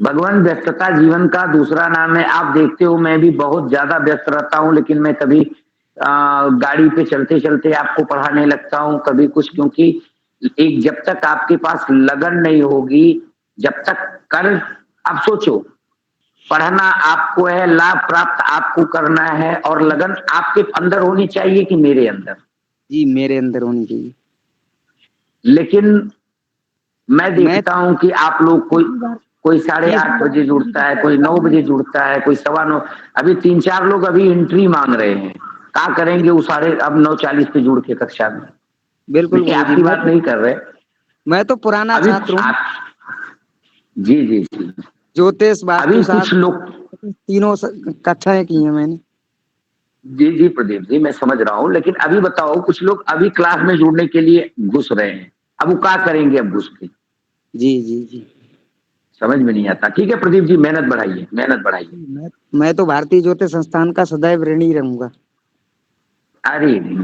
भगवान व्यस्तता जीवन का दूसरा नाम है। आप देखते हो मैं भी बहुत ज्यादा व्यस्त रहता हूँ, लेकिन मैं कभी गाड़ी पे चलते चलते आपको पढ़ाने लगता हूँ, कभी कुछ। क्योंकि एक, जब तक आपके पास लगन नहीं होगी, जब तक कर, आप सोचो, पढ़ना आपको है, लाभ प्राप्त आपको करना है, और लगन आपके अंदर होनी चाहिए कि मेरे अंदर? जी मेरे अंदर होनी चाहिए। लेकिन मैं मैं देखता हूं कि आप लोग कोई कोई 8:30 बजे जुड़ता है, कोई 9 बजे जुड़ता है, कोई 9:15। अभी 3-4 लोग अभी एंट्री मांग रहे हैं। क्या करेंगे वो सारे अब 9:40 पे जुड़ के कक्षा में? बिल्कुल देखिए गुरु जी, आपकी बात नहीं कर रहे। मैं तो पुराना अभी छात्र हूँ। आप, जी जी जी, ज्योतिष अभी वास्तु कुछ लोग, तीनों कक्षाएं की हैं मैंने। जी जी प्रदीप जी, मैं समझ रहा हूँ, लेकिन अभी बताओ, कुछ लोग अभी क्लास में जुड़ने के लिए घुस रहे हैं। अब वो क्या करेंगे अब घुस के? जी जी जी। समझ में नहीं आता। ठीक है प्रदीप जी, मेहनत बढ़ाइए, मेहनत बढ़ाइए। मैं तो भारतीय ज्योतिष संस्थान का सदैव ऋणी रहूंगा। अरे नहीं,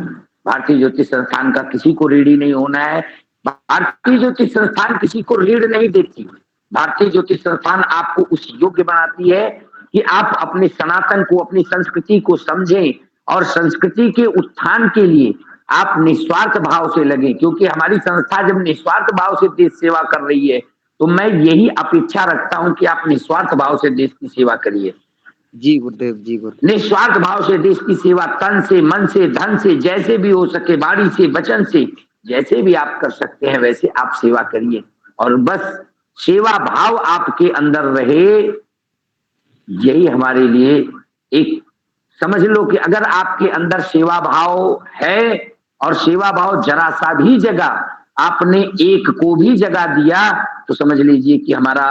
भारतीय ज्योतिष संस्थान का किसी को ऋणी नहीं होना है। भारतीय ज्योतिष संस्थान किसी को ऋण नहीं देती। भारतीय ज्योतिष संस्थान आपको उस योग्य बनाती है कि आप अपने सनातन को, अपनी संस्कृति को समझें, और संस्कृति के उत्थान के लिए आप निस्वार्थ भाव से लगे। क्योंकि हमारी संस्था जब निस्वार्थ भाव से देश सेवा कर रही है, तो मैं यही अपेक्षा रखता हूं कि आप निस्वार्थ भाव से देश की सेवा करिए। जी गुरुदेव, जी गुरुदेव। निस्वार्थ भाव से देश की सेवा, तन से, मन से, धन से, जैसे भी हो सके, वाणी से, वचन से, जैसे भी आप कर सकते हैं वैसे आप सेवा करिए। और बस सेवा भाव आपके अंदर रहे, यही हमारे लिए एक, समझ लो कि अगर आपके अंदर सेवा भाव है, और सेवा भाव जरा सा भी जगह, आपने एक को भी जगह दिया, तो समझ लीजिए कि हमारा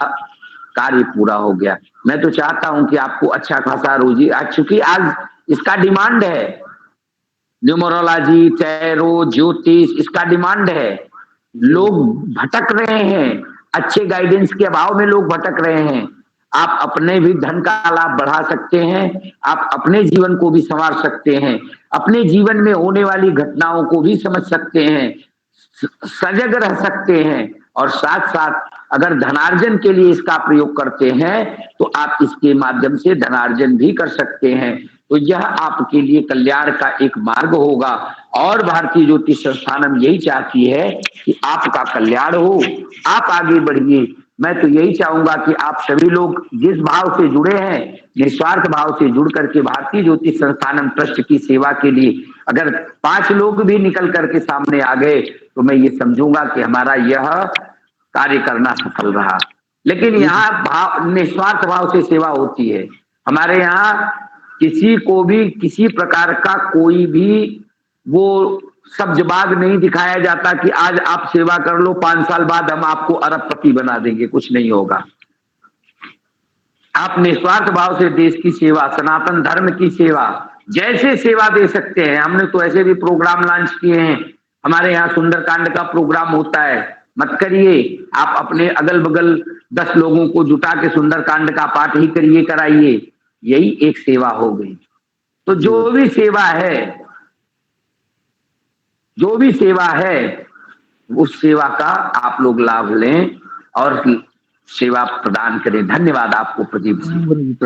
कार्य पूरा हो गया। मैं तो चाहता हूं कि आपको अच्छा खासा रोजी, चूंकि आज इसका डिमांड है, न्यूमरोलॉजी, टैरो, ज्योतिष, इसका डिमांड है। लोग भटक रहे हैं, अच्छे गाइडेंस के अभाव में लोग भटक रहे हैं। आप अपने भी धन का लाभ बढ़ा सकते हैं, आप अपने जीवन को भी संवार सकते हैं, अपने जीवन में होने वाली घटनाओं को भी समझ सकते हैं, सजग रह सकते हैं, और साथ साथ अगर धनार्जन के लिए इसका प्रयोग करते हैं तो आप इसके माध्यम से धनार्जन भी कर सकते हैं। तो यह आपके लिए कल्याण का एक मार्ग होगा। और भारतीय ज्योतिष संस्थान हम यही चाहती है कि आपका कल्याण हो, आप आगे बढ़िए। मैं तो यही चाहूंगा कि आप सभी लोग जिस भाव से जुड़े हैं, निस्वार्थ भाव से जुड़ करके भारतीय ज्योतिष संस्थानम ट्रस्ट की सेवा के लिए अगर 5 लोग भी निकल करके सामने आ गए, तो मैं ये समझूंगा कि हमारा यह कार्य करना सफल रहा। लेकिन यहाँ भाव, निस्वार्थ भाव से सेवा होती है। हमारे यहाँ किसी को भी किसी प्रकार का कोई भी वो सब्जबाग नहीं दिखाया जाता कि आज आप सेवा कर लो, 5 साल बाद हम आपको अरबपति बना देंगे। कुछ नहीं होगा। आप निस्वार्थ भाव से देश की सेवा, सनातन धर्म की सेवा, जैसे सेवा दे सकते हैं। हमने तो ऐसे भी प्रोग्राम लॉन्च किए हैं। हमारे यहाँ सुंदरकांड का प्रोग्राम होता है, मत करिए। आप अपने अगल बगल 10 लोगों को जुटा के सुंदरकांड का पाठ ही करिए, कराइए। यही एक सेवा हो गई। तो जो भी सेवा है, उस सेवा का आप लोग लाभ लें और सेवा प्रदान करें। धन्यवाद आपको प्रदीप जी।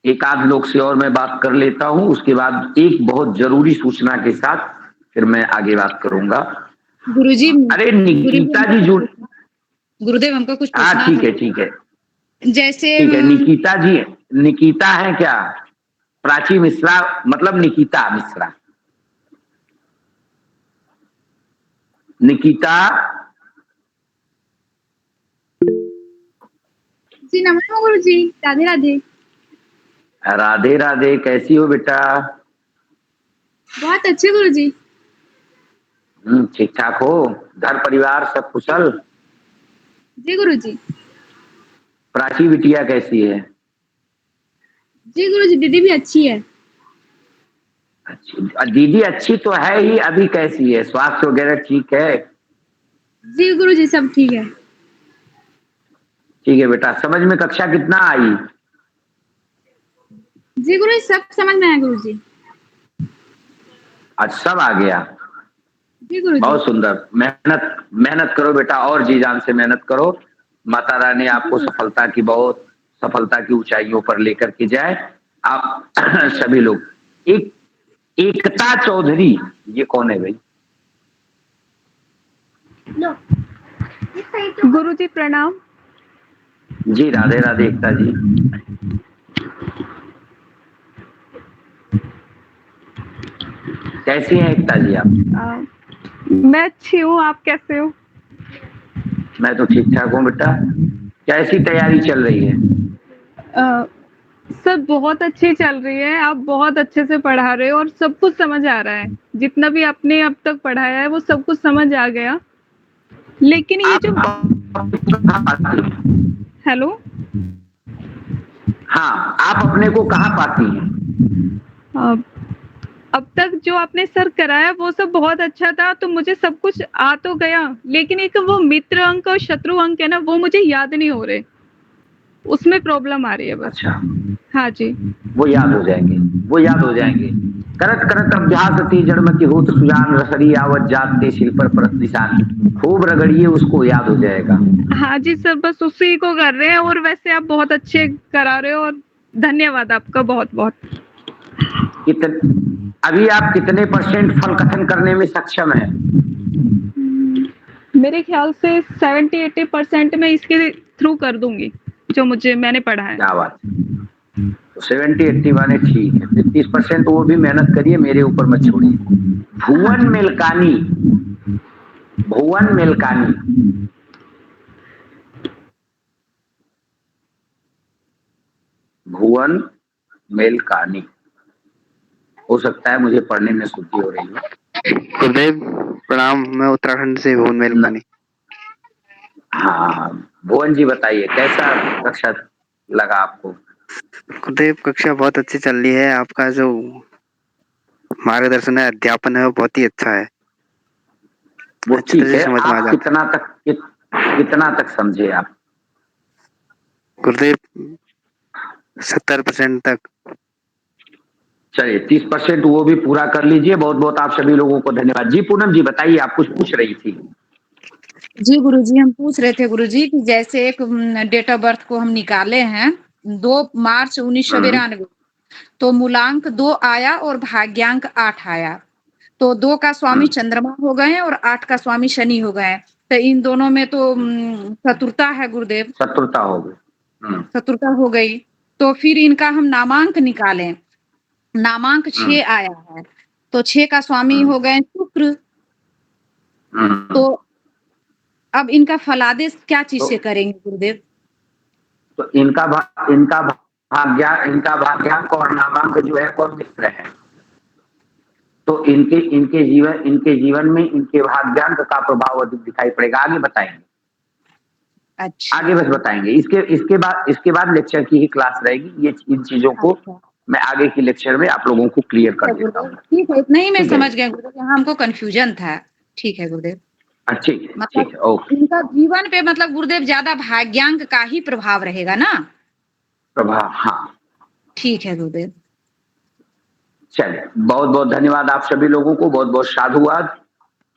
एक आध लोग से और मैं बात कर लेता हूं, उसके बाद एक बहुत जरूरी सूचना के साथ फिर मैं आगे बात करूंगा। गुरुजी, अरे निकिता जी जुड़, गुरुदेव हमको कुछ पूछना हाँ ठीक है जैसे ठीक है। निकिता जी, निकिता है क्या? प्राची मिश्रा मतलब निकिता मिश्रा। निकिता जी नमस्कार गुरुजी, राधे राधे। राधे राधे, कैसी हो बेटा? बहुत अच्छे गुरुजी। ठीक ठाक हो? घर परिवार सब कुशल? जी गुरुजी। प्राची बिटिया कैसी है? जी गुरुजी, दीदी भी अच्छी है। अच्छी दीदी अच्छी तो है ही, अभी कैसी है? स्वास्थ्य वगैरह ठीक है? जी गुरुजी, सब ठीक है। ठीक है बेटा। समझ में कक्षा कितना आई? जी गुरुजी, सब समझ में आया गुरुजी। आज सब आ गया। जी गुरुजी। बहुत सुंदर। मेहनत करो बेटा, और जी जान से मेहनत करो। माता रानी आपको सफलता की ऊंचाइयों पर लेकर के जाए। आप सभी लोग। एकता चौधरी, ये कौन है भाई? गुरुजी प्रणाम। जी राधे राधे एकता जी। कैसी हैं एकता जी आप? मैं अच्छी हूँ, आप कैसे हो? मैं तो ठीक ठाक हूँ बेटा। कैसी तैयारी चल रही है? सब बहुत अच्छी चल रही है। आप बहुत अच्छे से पढ़ा रहे हो और सब कुछ समझ आ रहा है। जितना भी आपने अब तक पढ़ाया है वो सब कुछ समझ आ गया। लेकिन ये जो हेलो, हाँ, आप अपने को कहाँ पाती हैं? अब तक जो आपने सर कराया वो सब बहुत अच्छा था, तो मुझे सब कुछ आ तो गया, लेकिन एक वो मित्र अंक और शत्रु अंक है ना, वो मुझे याद नहीं हो रहे। उसमें प्रॉब्लम आ रही है बस। अच्छा, हाँ जी। वो याद हो जाएंगे। करत करत अभ्यास ती जड़मति होत सुजान रसरी आवत जात ते सिर पर परत निशान। खूब रगड़िए, उसको याद हो जाएगा। हाँ जी सर, बस उसी को कर रहे हैं। और वैसे आप बहुत अच्छे करा रहे हो और धन्यवाद आपका बहुत बहुत। अभी आप कितने % फल कथन करने में सक्षम है? मेरे ख्याल से 70-80% मैं इसके थ्रू कर दूंगी जो मैंने पढ़ा है। क्या बात। तो 70-80 वाले ठीक है। 30% वो भी मेहनत करिए, मेरे ऊपर मत छोड़िए। भुवन मेलकानी। हो सकता है मुझे पढ़ने में शुद्धि हो रही है। गुरुदेव प्रणाम, मैं उत्तराखंड से भुवन मेलकानी। हाँ भुवन जी, बताइए कैसा कक्षा लगा आपको? गुरुदेव कक्षा बहुत अच्छी चल रही है। आपका जो मार्गदर्शन है, अध्यापन है, वो बहुत ही अच्छा है। वो अच्छे ठीक से है। समझ में आ आप जाता है। कितना तक समझे आप? गुरुदेव 70% तक। चलिए 30% वो भी पूरा कर लीजिए। बहुत बहुत आप सभी लोगों को धन्यवाद। जी पूनम जी बताइए, आप कुछ पूछ रही थी। जी गुरुजी, हम पूछ रहे थे गुरुजी कि जैसे एक डेट ऑफ बर्थ को हम निकाले हैं 2 मार्च 1992, तो मूलांक 2 आया और भाग्यांक 8 आया। तो 2 का स्वामी चंद्रमा हो गए हैं और 8 का स्वामी शनि हो गए हैं। तो इन दोनों में तो शत्रुता है गुरुदेव। शत्रुता हो गई। शत्रुता हो गई। तो फिर इनका हम नामांक निकालें। नामांक 6 आया है, तो 6 का स्वामी हो गए शुक्र। तो अब इनका फलादेश क्या चीज से करेंगे गुरुदेव? तो इनका भाग्यांक और नामांक जो है कौन मित्र है? तो इनके जीवन में इनके भाग्यांक का प्रभाव अधिक दिखाई पड़ेगा। आगे बताएंगे, अच्छा आगे बस बताएंगे। इसके बाद लेक्चर की ही क्लास रहेगी। ये इन चीजों को अच्छा मैं आगे की लेक्चर में आप लोगों को क्लियर कर देता हूँ। ठीक है, इतना ही मैं ठीक है। समझ गया गुरुदेव, यहाँ हमको कंफ्यूजन था। ठीक है गुरुदेव, ठीक है, मतलब ओके। इनका जीवन पे मतलब गुरुदेव ज्यादा भाग्यांक का ही प्रभाव रहेगा ना? प्रभाव, हाँ। ठीक है गुरुदेव। चलिए, बहुत बहुत धन्यवाद आप सभी लोगों को, बहुत बहुत साधुवाद।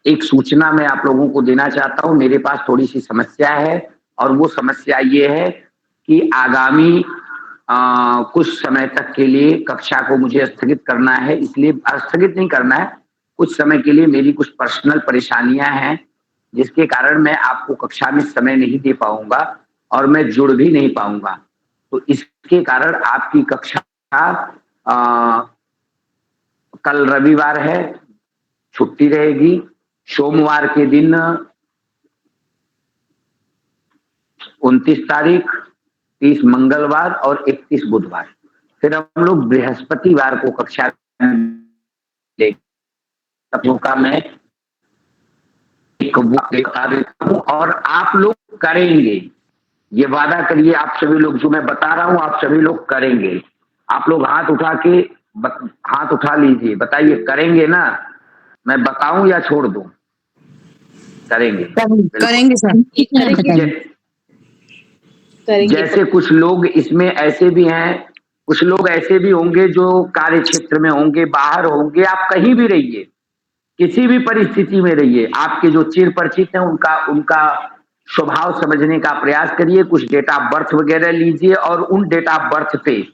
एक सूचना मैं आप लोगों को देना चाहता हूँ। मेरे पास थोड़ी सी समस्या है, और वो समस्या ये है कि आगामी कुछ समय तक के लिए कक्षा को मुझे स्थगित करना है। इसलिए स्थगित नहीं करना है, कुछ समय के लिए मेरी कुछ पर्सनल परेशानियां हैं, जिसके कारण मैं आपको कक्षा में समय नहीं दे पाऊंगा और मैं जुड़ भी नहीं पाऊंगा। तो इसके कारण आपकी कक्षा कल रविवार है, छुट्टी रहेगी। सोमवार के दिन 29 तारीख, 30 मंगलवार और 31 बुधवार, फिर हम लोग बृहस्पतिवार को कक्षा का मैं एक बता देता हूँ और आप लोग करेंगे। ये वादा करिए आप सभी लोग, जो मैं बता रहा हूँ आप सभी लोग करेंगे। आप लोग हाथ उठा लीजिए, बताइए करेंगे ना? मैं बताऊं या छोड़ दूं? करेंगे, करेंगे सर। जैसे कुछ लोग इसमें ऐसे भी हैं, कुछ लोग ऐसे भी होंगे जो कार्य क्षेत्र में होंगे, बाहर होंगे। आप कहीं भी रहिए, किसी भी परिस्थिति में रहिए, आपके जो चिर परिचित हैं उनका स्वभाव समझने का प्रयास करिए। कुछ डेट ऑफ बर्थ वगैरह लीजिए और उन डेट ऑफ बर्थ पे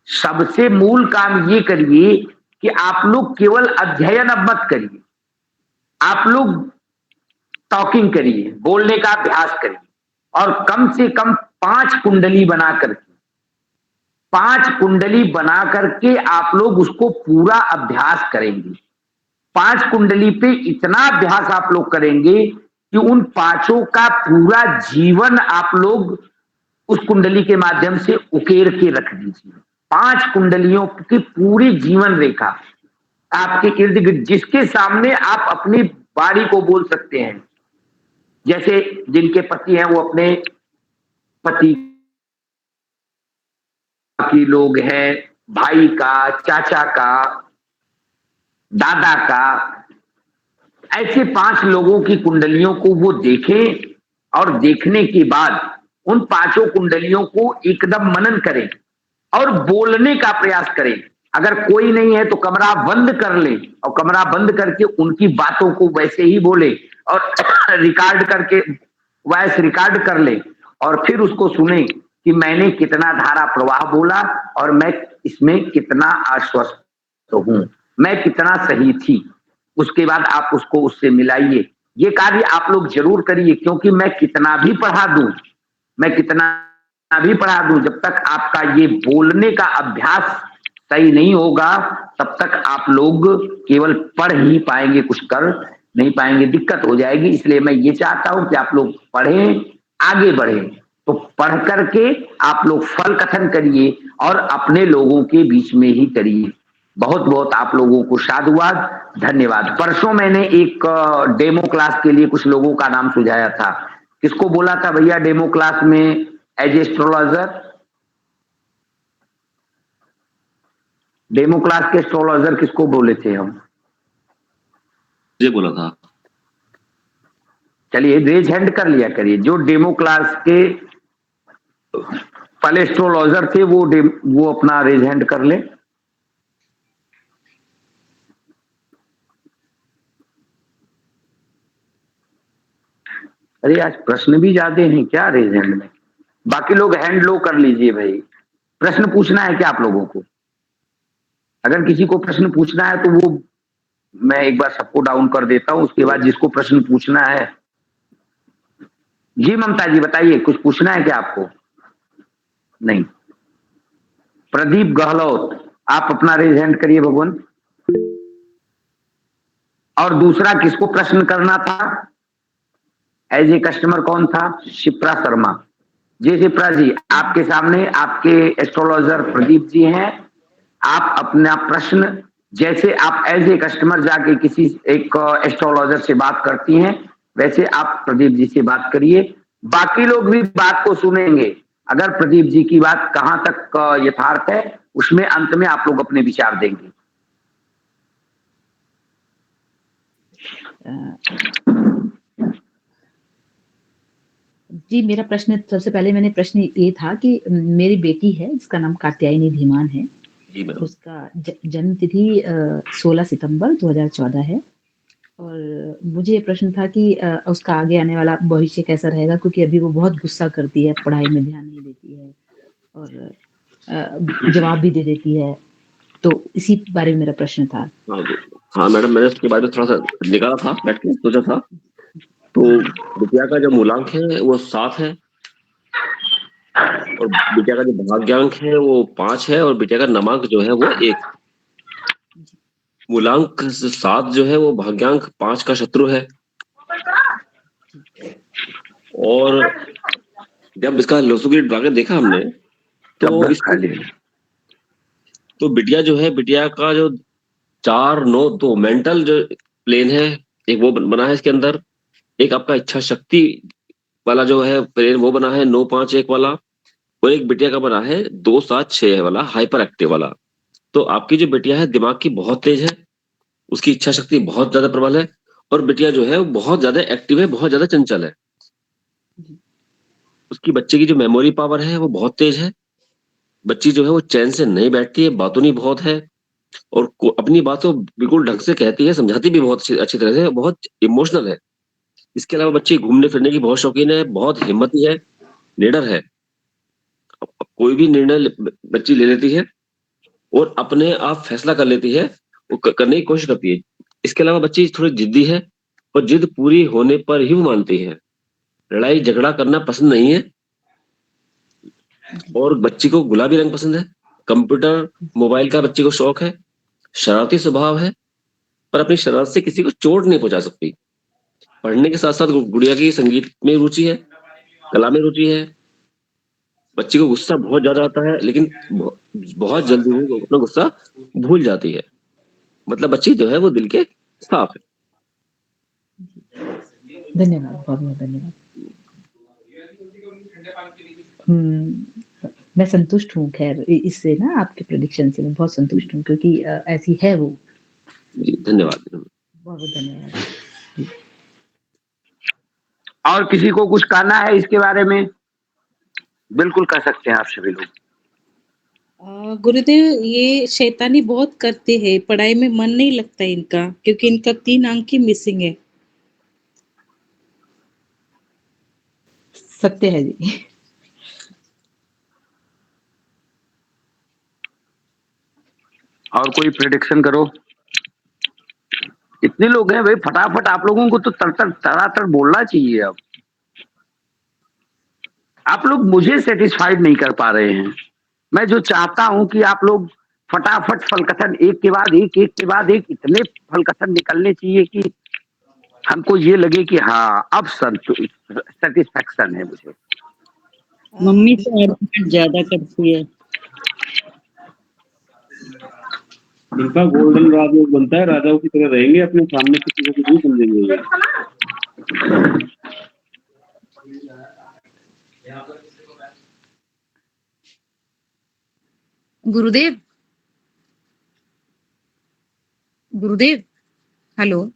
सबसे मूल काम ये करिए कि आप लोग केवल अध्ययन अब मत करिए, आप लोग टॉकिंग करिए, बोलने का अभ्यास करिए, और कम से कम 5 कुंडली बना करके आप लोग उसको पूरा अभ्यास करेंगे। 5 कुंडली पे इतना अभ्यास आप लोग करेंगे कि उन 5 का पूरा जीवन आप लोग उस कुंडली के माध्यम से उकेर के रख दीजिए। 5 कुंडलियों की पूरी जीवन रेखा आपके इर्द गिर्द, जिसके सामने आप अपनी वाणी को बोल सकते हैं। जैसे जिनके पति हैं वो अपने पति की लोग हैं, भाई का, चाचा का, दादा का, ऐसे 5 लोगों की कुंडलियों को वो देखें और देखने के बाद उन 5 कुंडलियों को एकदम मनन करें और बोलने का प्रयास करें। अगर कोई नहीं है तो कमरा बंद कर ले और कमरा बंद करके उनकी बातों को वैसे ही बोले और रिकॉर्ड करके वॉइस रिकॉर्ड कर ले और फिर उसको सुने कि मैंने कितना धारा प्रवाह बोला और मैं इसमें कितना आश्वस्त हूं, मैं कितना सही थी। उसके बाद आप उसको उससे मिलाइए। ये कार्य आप लोग जरूर करिए, क्योंकि मैं कितना भी पढ़ा दूं, जब तक आपका ये बोलने का अभ्यास सही नहीं होगा तब तक आप लोग केवल पढ़ ही पाएंगे, कुछ कर नहीं पाएंगे, दिक्कत हो जाएगी। इसलिए मैं ये चाहता हूं कि आप लोग पढ़ें, आगे बढ़ें। तो पढ़ करके आप लोग फल कथन करिए और अपने लोगों के बीच में ही करिए। बहुत बहुत आप लोगों को साधुवाद, धन्यवाद। परसों मैंने एक डेमो क्लास के लिए कुछ लोगों का नाम सुझाया था। किसको बोला था भैया डेमो क्लास में एज एस्ट्रोलॉजर? डेमो क्लास के एस्ट्रोलॉजर किसको बोले थे हम? मुझे बोला था। चलिए रेज हैंड कर लिया करिए। जो डेमो क्लास के पहले एस्ट्रोलॉजर थे वो अपना रेज हैंड कर ले। अरे आज प्रश्न भी ज्यादा हैं क्या रेज हैंड में? बाकी लोग हैंड लो कर लीजिए भाई। प्रश्न पूछना है क्या आप लोगों को? अगर किसी को प्रश्न पूछना है तो वो मैं एक बार सबको डाउन कर देता हूं, उसके बाद जिसको प्रश्न पूछना है। जी ममता जी बताइए, कुछ पूछना है क्या आपको? नहीं। प्रदीप गहलोत, आप अपना रेज हैंड करिए भगवान। और दूसरा किसको प्रश्न करना था? एज ए कस्टमर कौन था? शिप्रा शर्मा जी। शिप्रा जी आपके सामने आपके एस्ट्रोलॉजर प्रदीप जी हैं। आप अपना प्रश्न जैसे आप एज ए कस्टमर जाके किसी एक एस्ट्रोलॉजर से बात करती हैं, वैसे आप प्रदीप जी से बात करिए। बाकी लोग भी बात को सुनेंगे। अगर प्रदीप जी की बात कहां तक यथार्थ है, उसमें अंत में आप लोग अपने विचार देंगे। जी, मेरा प्रश्न सबसे पहले मैंने प्रश्न ये था कि मेरी बेटी है जिसका नाम कात्यायनी धीमान है। जी मैडम। उसका जन्म तिथि 16 सितंबर 2014 है और मुझे ये प्रश्न था कि उसका आगे आने वाला भविष्य कैसा रहेगा, क्योंकि अभी वो बहुत गुस्सा करती है, पढ़ाई में ध्यान नहीं देती है और जवाब भी दे देती है। तो इसी बारे में मेरा प्रश्न था। हाँ मैडम, मैंने उसके बारे में थोड़ा सा निकाला था, बैठ के सोचा था। तो बिटिया का जो मूलांक है वो 7 है और बिटिया का जो भाग्यांक है वो 5 है और बिटिया का नमांक जो है वो 1। मूलांक 7 जो है वो भाग्यांक 5 का शत्रु है। और जब इसका लोसुगिरी ड्रा के देखा हमने तो इसको तो बिटिया जो है, बिटिया का जो 4, 9, 2 मेंटल जो प्लेन है, एक वो बना है इसके अंदर। एक आपका इच्छा शक्ति वाला जो है प्लेन वो बना है 9, 5, 1 वाला। और एक बिटिया का बना है 2, 7, 6 वाला हाइपर एक्टिव वाला। तो आपकी जो बिटिया है दिमाग की बहुत तेज है, उसकी इच्छा शक्ति बहुत ज्यादा प्रबल है और बिटिया जो है वो बहुत ज्यादा एक्टिव है, बहुत ज्यादा चंचल है। उसकी बच्चे की जो मेमोरी पावर है वो बहुत तेज है। बच्ची जो है वो चैन से नहीं बैठती है, बातूनी बहुत है और अपनी बात को बिल्कुल ढंग से कहती है, समझाती भी बहुत अच्छी तरह से, बहुत इमोशनल है। इसके अलावा बच्ची घूमने फिरने की बहुत शौकीन है, बहुत हिम्मती है, निडर है। कोई भी निर्णय बच्ची ले लेती है और अपने आप फैसला कर लेती है, वो करने की कोशिश करती है। इसके अलावा बच्ची थोड़ी जिद्दी है और जिद पूरी होने पर ही वो मानती है। लड़ाई झगड़ा करना पसंद नहीं है और बच्ची को गुलाबी रंग पसंद है। कंप्यूटर मोबाइल का बच्ची को शौक है। शरारती स्वभाव है पर अपनी शरारत से किसी को चोट नहीं पहुंचा सकती। पढ़ने के साथ साथ गुड़िया की संगीत में रुचि है, कला में रुचि है। बच्ची को गुस्सा बहुत ज्यादा आता है लेकिन बहुत जल्दी वो अपना गुस्सा भूल जाती है। मतलब बच्ची जो है वो दिल के साफ है। धन्यवाद, बहुत बहुत धन्यवाद। मैं संतुष्ट हूँ। खैर इससे ना आपके प्रेडिक्शन से मैं बहुत संतुष्ट हूँ, क्योंकि ऐसी है वो। धन्यवाद, बहुत बहुत धन्यवाद। और किसी को कुछ कहना है इसके बारे में? बिल्कुल कह सकते हैं आप सभी लोग। गुरुदेव, ये शैतानी बहुत करते हैं, पढ़ाई में मन नहीं लगता इनका, क्योंकि इनका 3 अंक ही मिसिंग है। सत्य है जी। और कोई प्रेडिक्शन करो। इतने लोग हैं भाई, फटाफट आप लोगों को तो तड़ातड़ बोलना चाहिए। अब आप लोग मुझे सेटिस्फाइड नहीं कर पा रहे हैं। मैं जो चाहता हूं कि आप लोग फटाफट फलकथन एक के बाद एक, एक के बाद एक, इतने फलकथन निकलने चाहिए कि हमको ये लगे कि हाँ अब सेटिस्फैक्शन है मुझे। मम्मी से आर्गुमेंट ज्यादा करती है। इनका गोल्डन राजयोग बनता है, राजाओं की तरह रहेंगे, अपने सामने किसी को कुछ नहीं समझेंगे। गुरुदेव, गुरुदेव, हेलो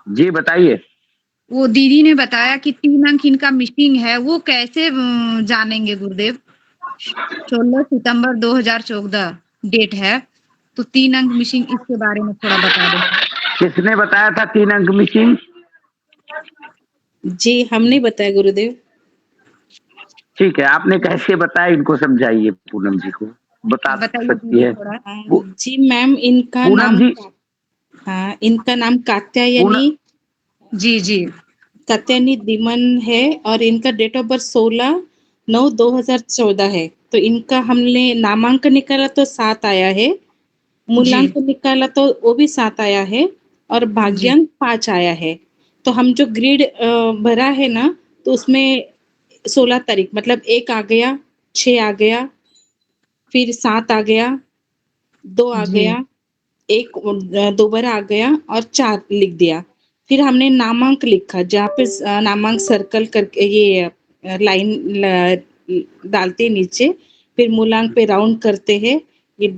जी बताइए। वो दीदी ने बताया कि 3 अंक इनका मिसिंग है, वो कैसे जानेंगे गुरुदेव? 16 सितंबर 2014 डेट है, तो 3 अंक मिसिंग, इसके बारे में थोड़ा बता दें। किसने बताया था 3 अंक मिसिंग? जी हमने बताया गुरुदेव। ठीक है, आपने कैसे बताया इनको समझाइए। पूनम जी को बता सकती है। जी मैम, इनका नाम हाँ, इनका नाम कात्यायनी जी कात्यायनी धीमान है और इनका डेट ऑफ बर्थ 16/9/2014 है। तो इनका हमने नामांक निकाला तो 7 आया है, मूलांक निकाला तो वो भी 7 आया है और भाग्यांक 5 आया है। तो हम जो ग्रिड भरा है ना, तो उसमें 16 तारीख मतलब 1 आ गया, 6 आ गया, फिर 7 आ गया, 2 आ जी। गया, एक दोबारा आ गया और 4 लिख दिया। फिर हमने नामांक लिखा, जहाँ पे नामांक सर्कल करके ये लाइन डालते हैं नीचे, फिर मूलांक पे राउंड करते हैं, ये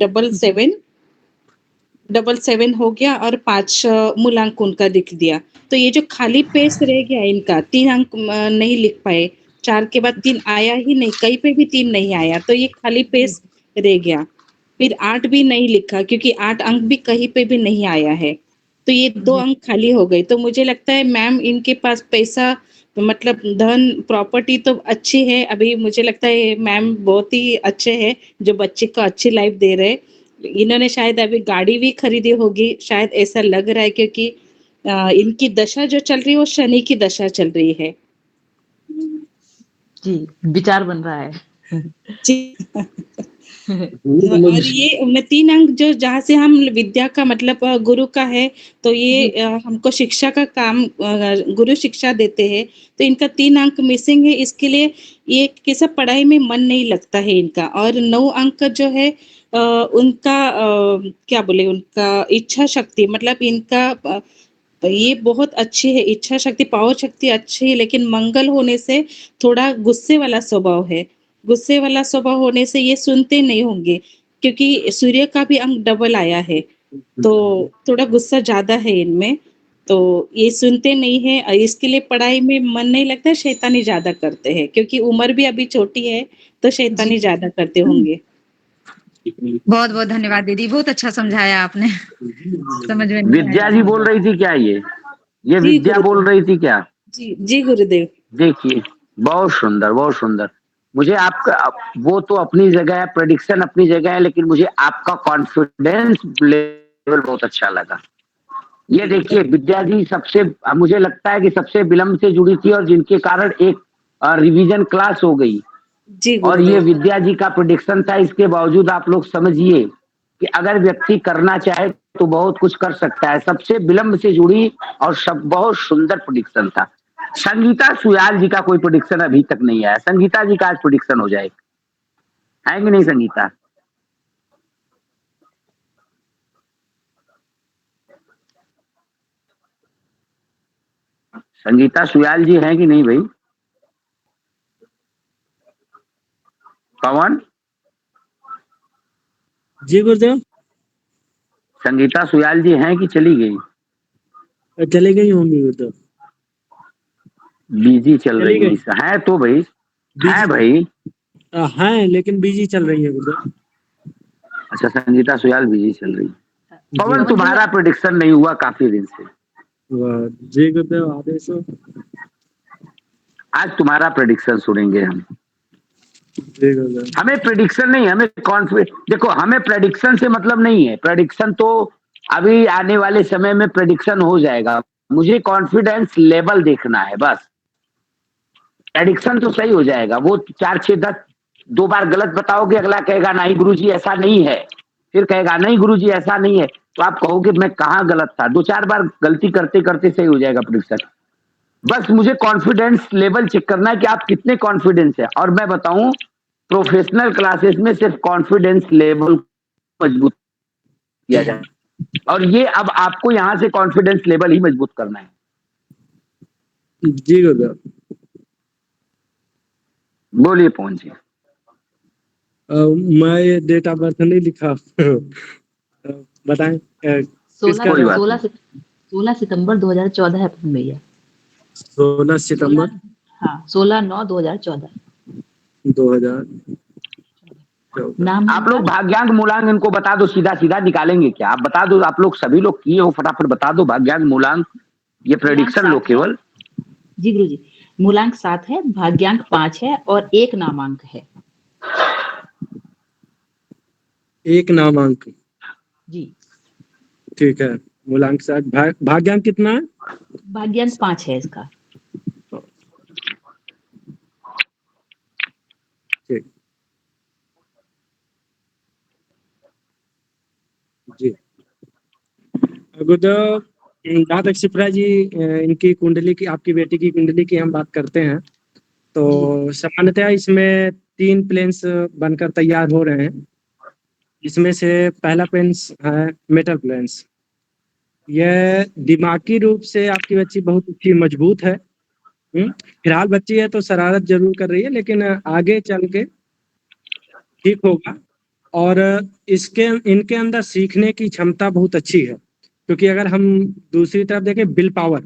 777 हो गया और 5 मूलांक उनका लिख दिया। तो ये जो खाली पेज रह गया इनका, 3 अंक नहीं लिख पाए, 4 के बाद 3 आया ही नहीं, कहीं पे भी 3 नहीं आया, तो ये खाली पेज रह गया। फिर 8 भी नहीं लिखा क्योंकि 8 अंक भी कहीं पे भी नहीं आया है, तो ये 2 अंक खाली हो गए। तो मुझे लगता है मैम इनके पास पैसा मतलब धन प्रॉपर्टी तो अच्छी है, अभी मुझे लगता है मैम बहुत ही अच्छे हैं जो बच्चे को अच्छी लाइफ दे रहे। इन्होंने शायद अभी गाड़ी भी खरीदी होगी, शायद ऐसा लग रहा है, क्योंकि इनकी दशा जो चल रही है वो शनि की दशा चल रही है। जी, विचार बन रहा है। जी। और ये मैं 3 अंक जो जहाँ से हम विद्या का मतलब गुरु का है, तो ये हमको शिक्षा का काम गुरु शिक्षा देते हैं, तो इनका 3 अंक मिसिंग है, इसके लिए ये कैसा पढ़ाई में मन नहीं लगता है इनका। और 9 अंक जो है उनका क्या बोले, उनका इच्छा शक्ति मतलब इनका ये बहुत अच्छी है, इच्छा शक्ति पावर शक्ति अच्छी है, लेकिन मंगल होने से थोड़ा गुस्से वाला स्वभाव है। गुस्से वाला स्वभाव होने से ये सुनते नहीं होंगे, क्योंकि सूर्य का भी अंक डबल आया है, तो थोड़ा गुस्सा ज्यादा है इनमें, तो ये सुनते नहीं है, इसके लिए पढ़ाई में मन नहीं लगता, शैतानी ज्यादा करते हैं, क्योंकि उम्र भी अभी छोटी है, तो शैतानी ज्यादा करते होंगे। बहुत बहुत धन्यवाद दीदी, बहुत अच्छा समझाया आपने। समझ में नहीं विद्या जी बोल रही थी क्या? ये जी विद्या गुरुदेव। बोल रही थी क्या? जी जी गुरुदेव। देखिए, बहुत सुंदर, बहुत सुंदर। मुझे आपका वो तो अपनी जगह है, प्रेडिक्शन अपनी जगह है, लेकिन मुझे आपका कॉन्फिडेंस लेवल बहुत अच्छा लगा। ये देखिए, विद्या जी सबसे मुझे लगता है कि सबसे विलंब से जुड़ी थी और जिनके कारण एक रिवीजन क्लास हो गई। जी और ये गुरुदेव। विद्या जी का प्रेडिक्शन था। इसके बावजूद आप लोग समझिए कि अगर व्यक्ति करना चाहे तो बहुत कुछ कर सकता है। सबसे विलंब से जुड़ी और सब बहुत सुंदर प्रेडिक्शन था। संगीता सुयाल जी का कोई प्रेडिक्शन अभी तक नहीं आया। संगीता जी का आज प्रेडिक्शन हो जाए, है कि नहीं संगीता? संगीता सुयाल जी हैं कि नहीं भाई? पवन जी गुरुदेव। संगीता सुयाल जी हैं कि चली गई? चली गई होंगी गुरुदेव। बिजी चल चली रही गई। है तो भाई, है भाई। हैं लेकिन बिजी चल रही है गुरुदेव। अच्छा, संगीता सुयाल बिजी चल रही है। पवन, जी। तुम्हारा प्रेडिक्शन नहीं हुआ काफी दिन से। वाह, जी गुरुदेव, आदेश हो। आज तुम्हारा प्रेडिक्शन सुनेंगे हम। जी गुरुदेव। हमें प्रेडिक्शन नहीं, हमें कॉन्फिडेंस। देखो, हमें प्रेडिक्शन से मतलब नहीं है। प्रेडिक्शन तो अभी आने वाले समय में प्रेडिक्शन हो जाएगा। मुझे कॉन्फिडेंस लेवल देखना है बस। प्रेडिक्शन तो सही हो जाएगा। वो 4, 6, 10 2 बार गलत बताओगे, अगला कहेगा नहीं गुरुजी ऐसा नहीं है, फिर कहेगा नहीं गुरुजी ऐसा नहीं है, तो आप कहोगे मैं कहाँ गलत था। 2-4 बार गलती करते करते सही हो जाएगा प्रेडिक्शन। बस मुझे कॉन्फिडेंस लेवल चेक करना है कि आप कितने कॉन्फिडेंस है। और मैं बताऊं, प्रोफेशनल क्लासेस में सिर्फ कॉन्फिडेंस लेवल मजबूत किया जाए, और ये अब आपको यहाँ से कॉन्फिडेंस लेवल ही मजबूत करना है। जी गुरुदेव। बोलिए पवन जी। मैं ये डेट ऑफ बर्थ नहीं लिखा। बताएं किसका? 16 सितंबर 2014 है पवन भैया। 16 सितंबर। हाँ, 16/9/2014। 2000। नाम आप लोग भाग्यांक मूलांक इनको बता दो, सीधा सीधा निकालेंगे क्या? आप बता दो, आप लोग सभी लोग किए हो, फटाफट बता दो भाग्यांक मूलांक। ये प्रेडिक्शन लो केवल। जी गुरुजी, मूलांक 7 है, भाग्यांक 5 है और 1 नामांक है। 1 नामांक। जी ठीक है। मूलांक 7, भाग्यांक कितना है? भाग्यांक 5 है इसका। ठीक जी। गुरुदेव, जहाँ तक शिप्रा जी इनकी कुंडली की, आपकी बेटी की कुंडली की हम बात करते हैं, तो सामान्यतः इसमें 3 प्लेन्स बनकर तैयार हो रहे हैं। इसमें से पहला प्लेन्स है मेटल प्लेन्स। यह दिमागी रूप से आपकी बच्ची बहुत अच्छी मजबूत है। फिलहाल बच्ची है तो शरारत जरूर कर रही है, लेकिन आगे चल के ठीक होगा। और इनके अंदर सीखने की क्षमता बहुत अच्छी है, क्योंकि अगर हम दूसरी तरफ देखें विल पावर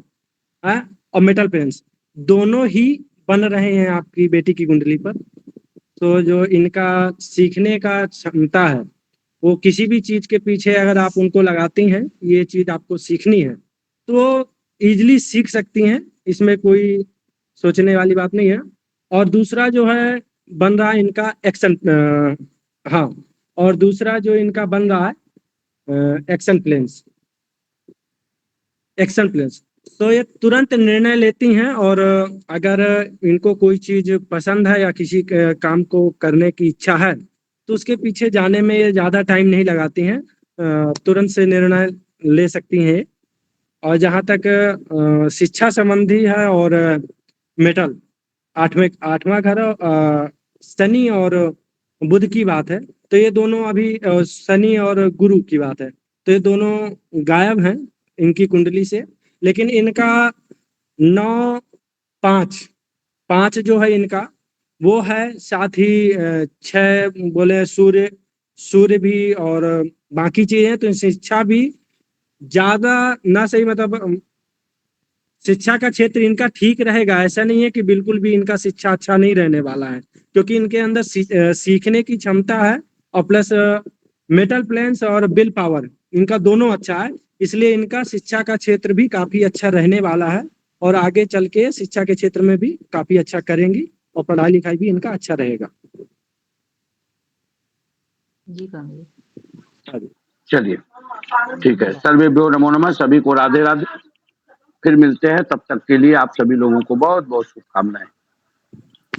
और मेटल प्लेन्स दोनों ही बन रहे हैं आपकी बेटी की कुंडली पर। तो जो इनका सीखने का क्षमता है वो किसी भी चीज के पीछे अगर आप उनको लगाती हैं, ये चीज आपको सीखनी है तो इजीली सीख सकती हैं, इसमें कोई सोचने वाली बात नहीं है। और दूसरा जो है बन रहा है इनका एक्शन, हाँ, और दूसरा जो इनका बन रहा है एक्शन प्लेन्स। तो ये तुरंत निर्णय लेती हैं, और अगर इनको कोई चीज पसंद है या किसी काम को करने की इच्छा है तो उसके पीछे जाने में ये ज़्यादा टाइम नहीं लगाती हैं, तुरंत से निर्णय ले सकती हैं। और जहाँ तक शिक्षा संबंधी है और मेटल आठवां घर शनि और बुध की बात है, तो ये दोनों अभी शनि और गुरु की बात है, तो ये दोनों गायब हैं इनकी कुंडली से। लेकिन इनका 9-5 जो है इनका वो है, साथ ही 6 बोले सूर्य भी और बाकी चीजें, तो शिक्षा भी ज्यादा ना सही, मतलब शिक्षा का क्षेत्र इनका ठीक रहेगा। ऐसा नहीं है कि बिल्कुल भी इनका शिक्षा अच्छा नहीं रहने वाला है, क्योंकि इनके अंदर सीखने की क्षमता है और प्लस मेटल प्लेन्स और विल पावर इनका दोनों अच्छा है, इसलिए इनका शिक्षा का क्षेत्र भी काफी अच्छा रहने वाला है और आगे चल के शिक्षा के क्षेत्र में भी काफी अच्छा करेंगी और पढ़ाई लिखाई भी इनका अच्छा रहेगा। जी कांग्रेस। चलिए ठीक है, सर्वेभ्यो नमो नमः, सभी को राधे राधे। फिर मिलते हैं, तब तक के लिए आप सभी लोगों को बहुत बहुत शुभकामनाएं।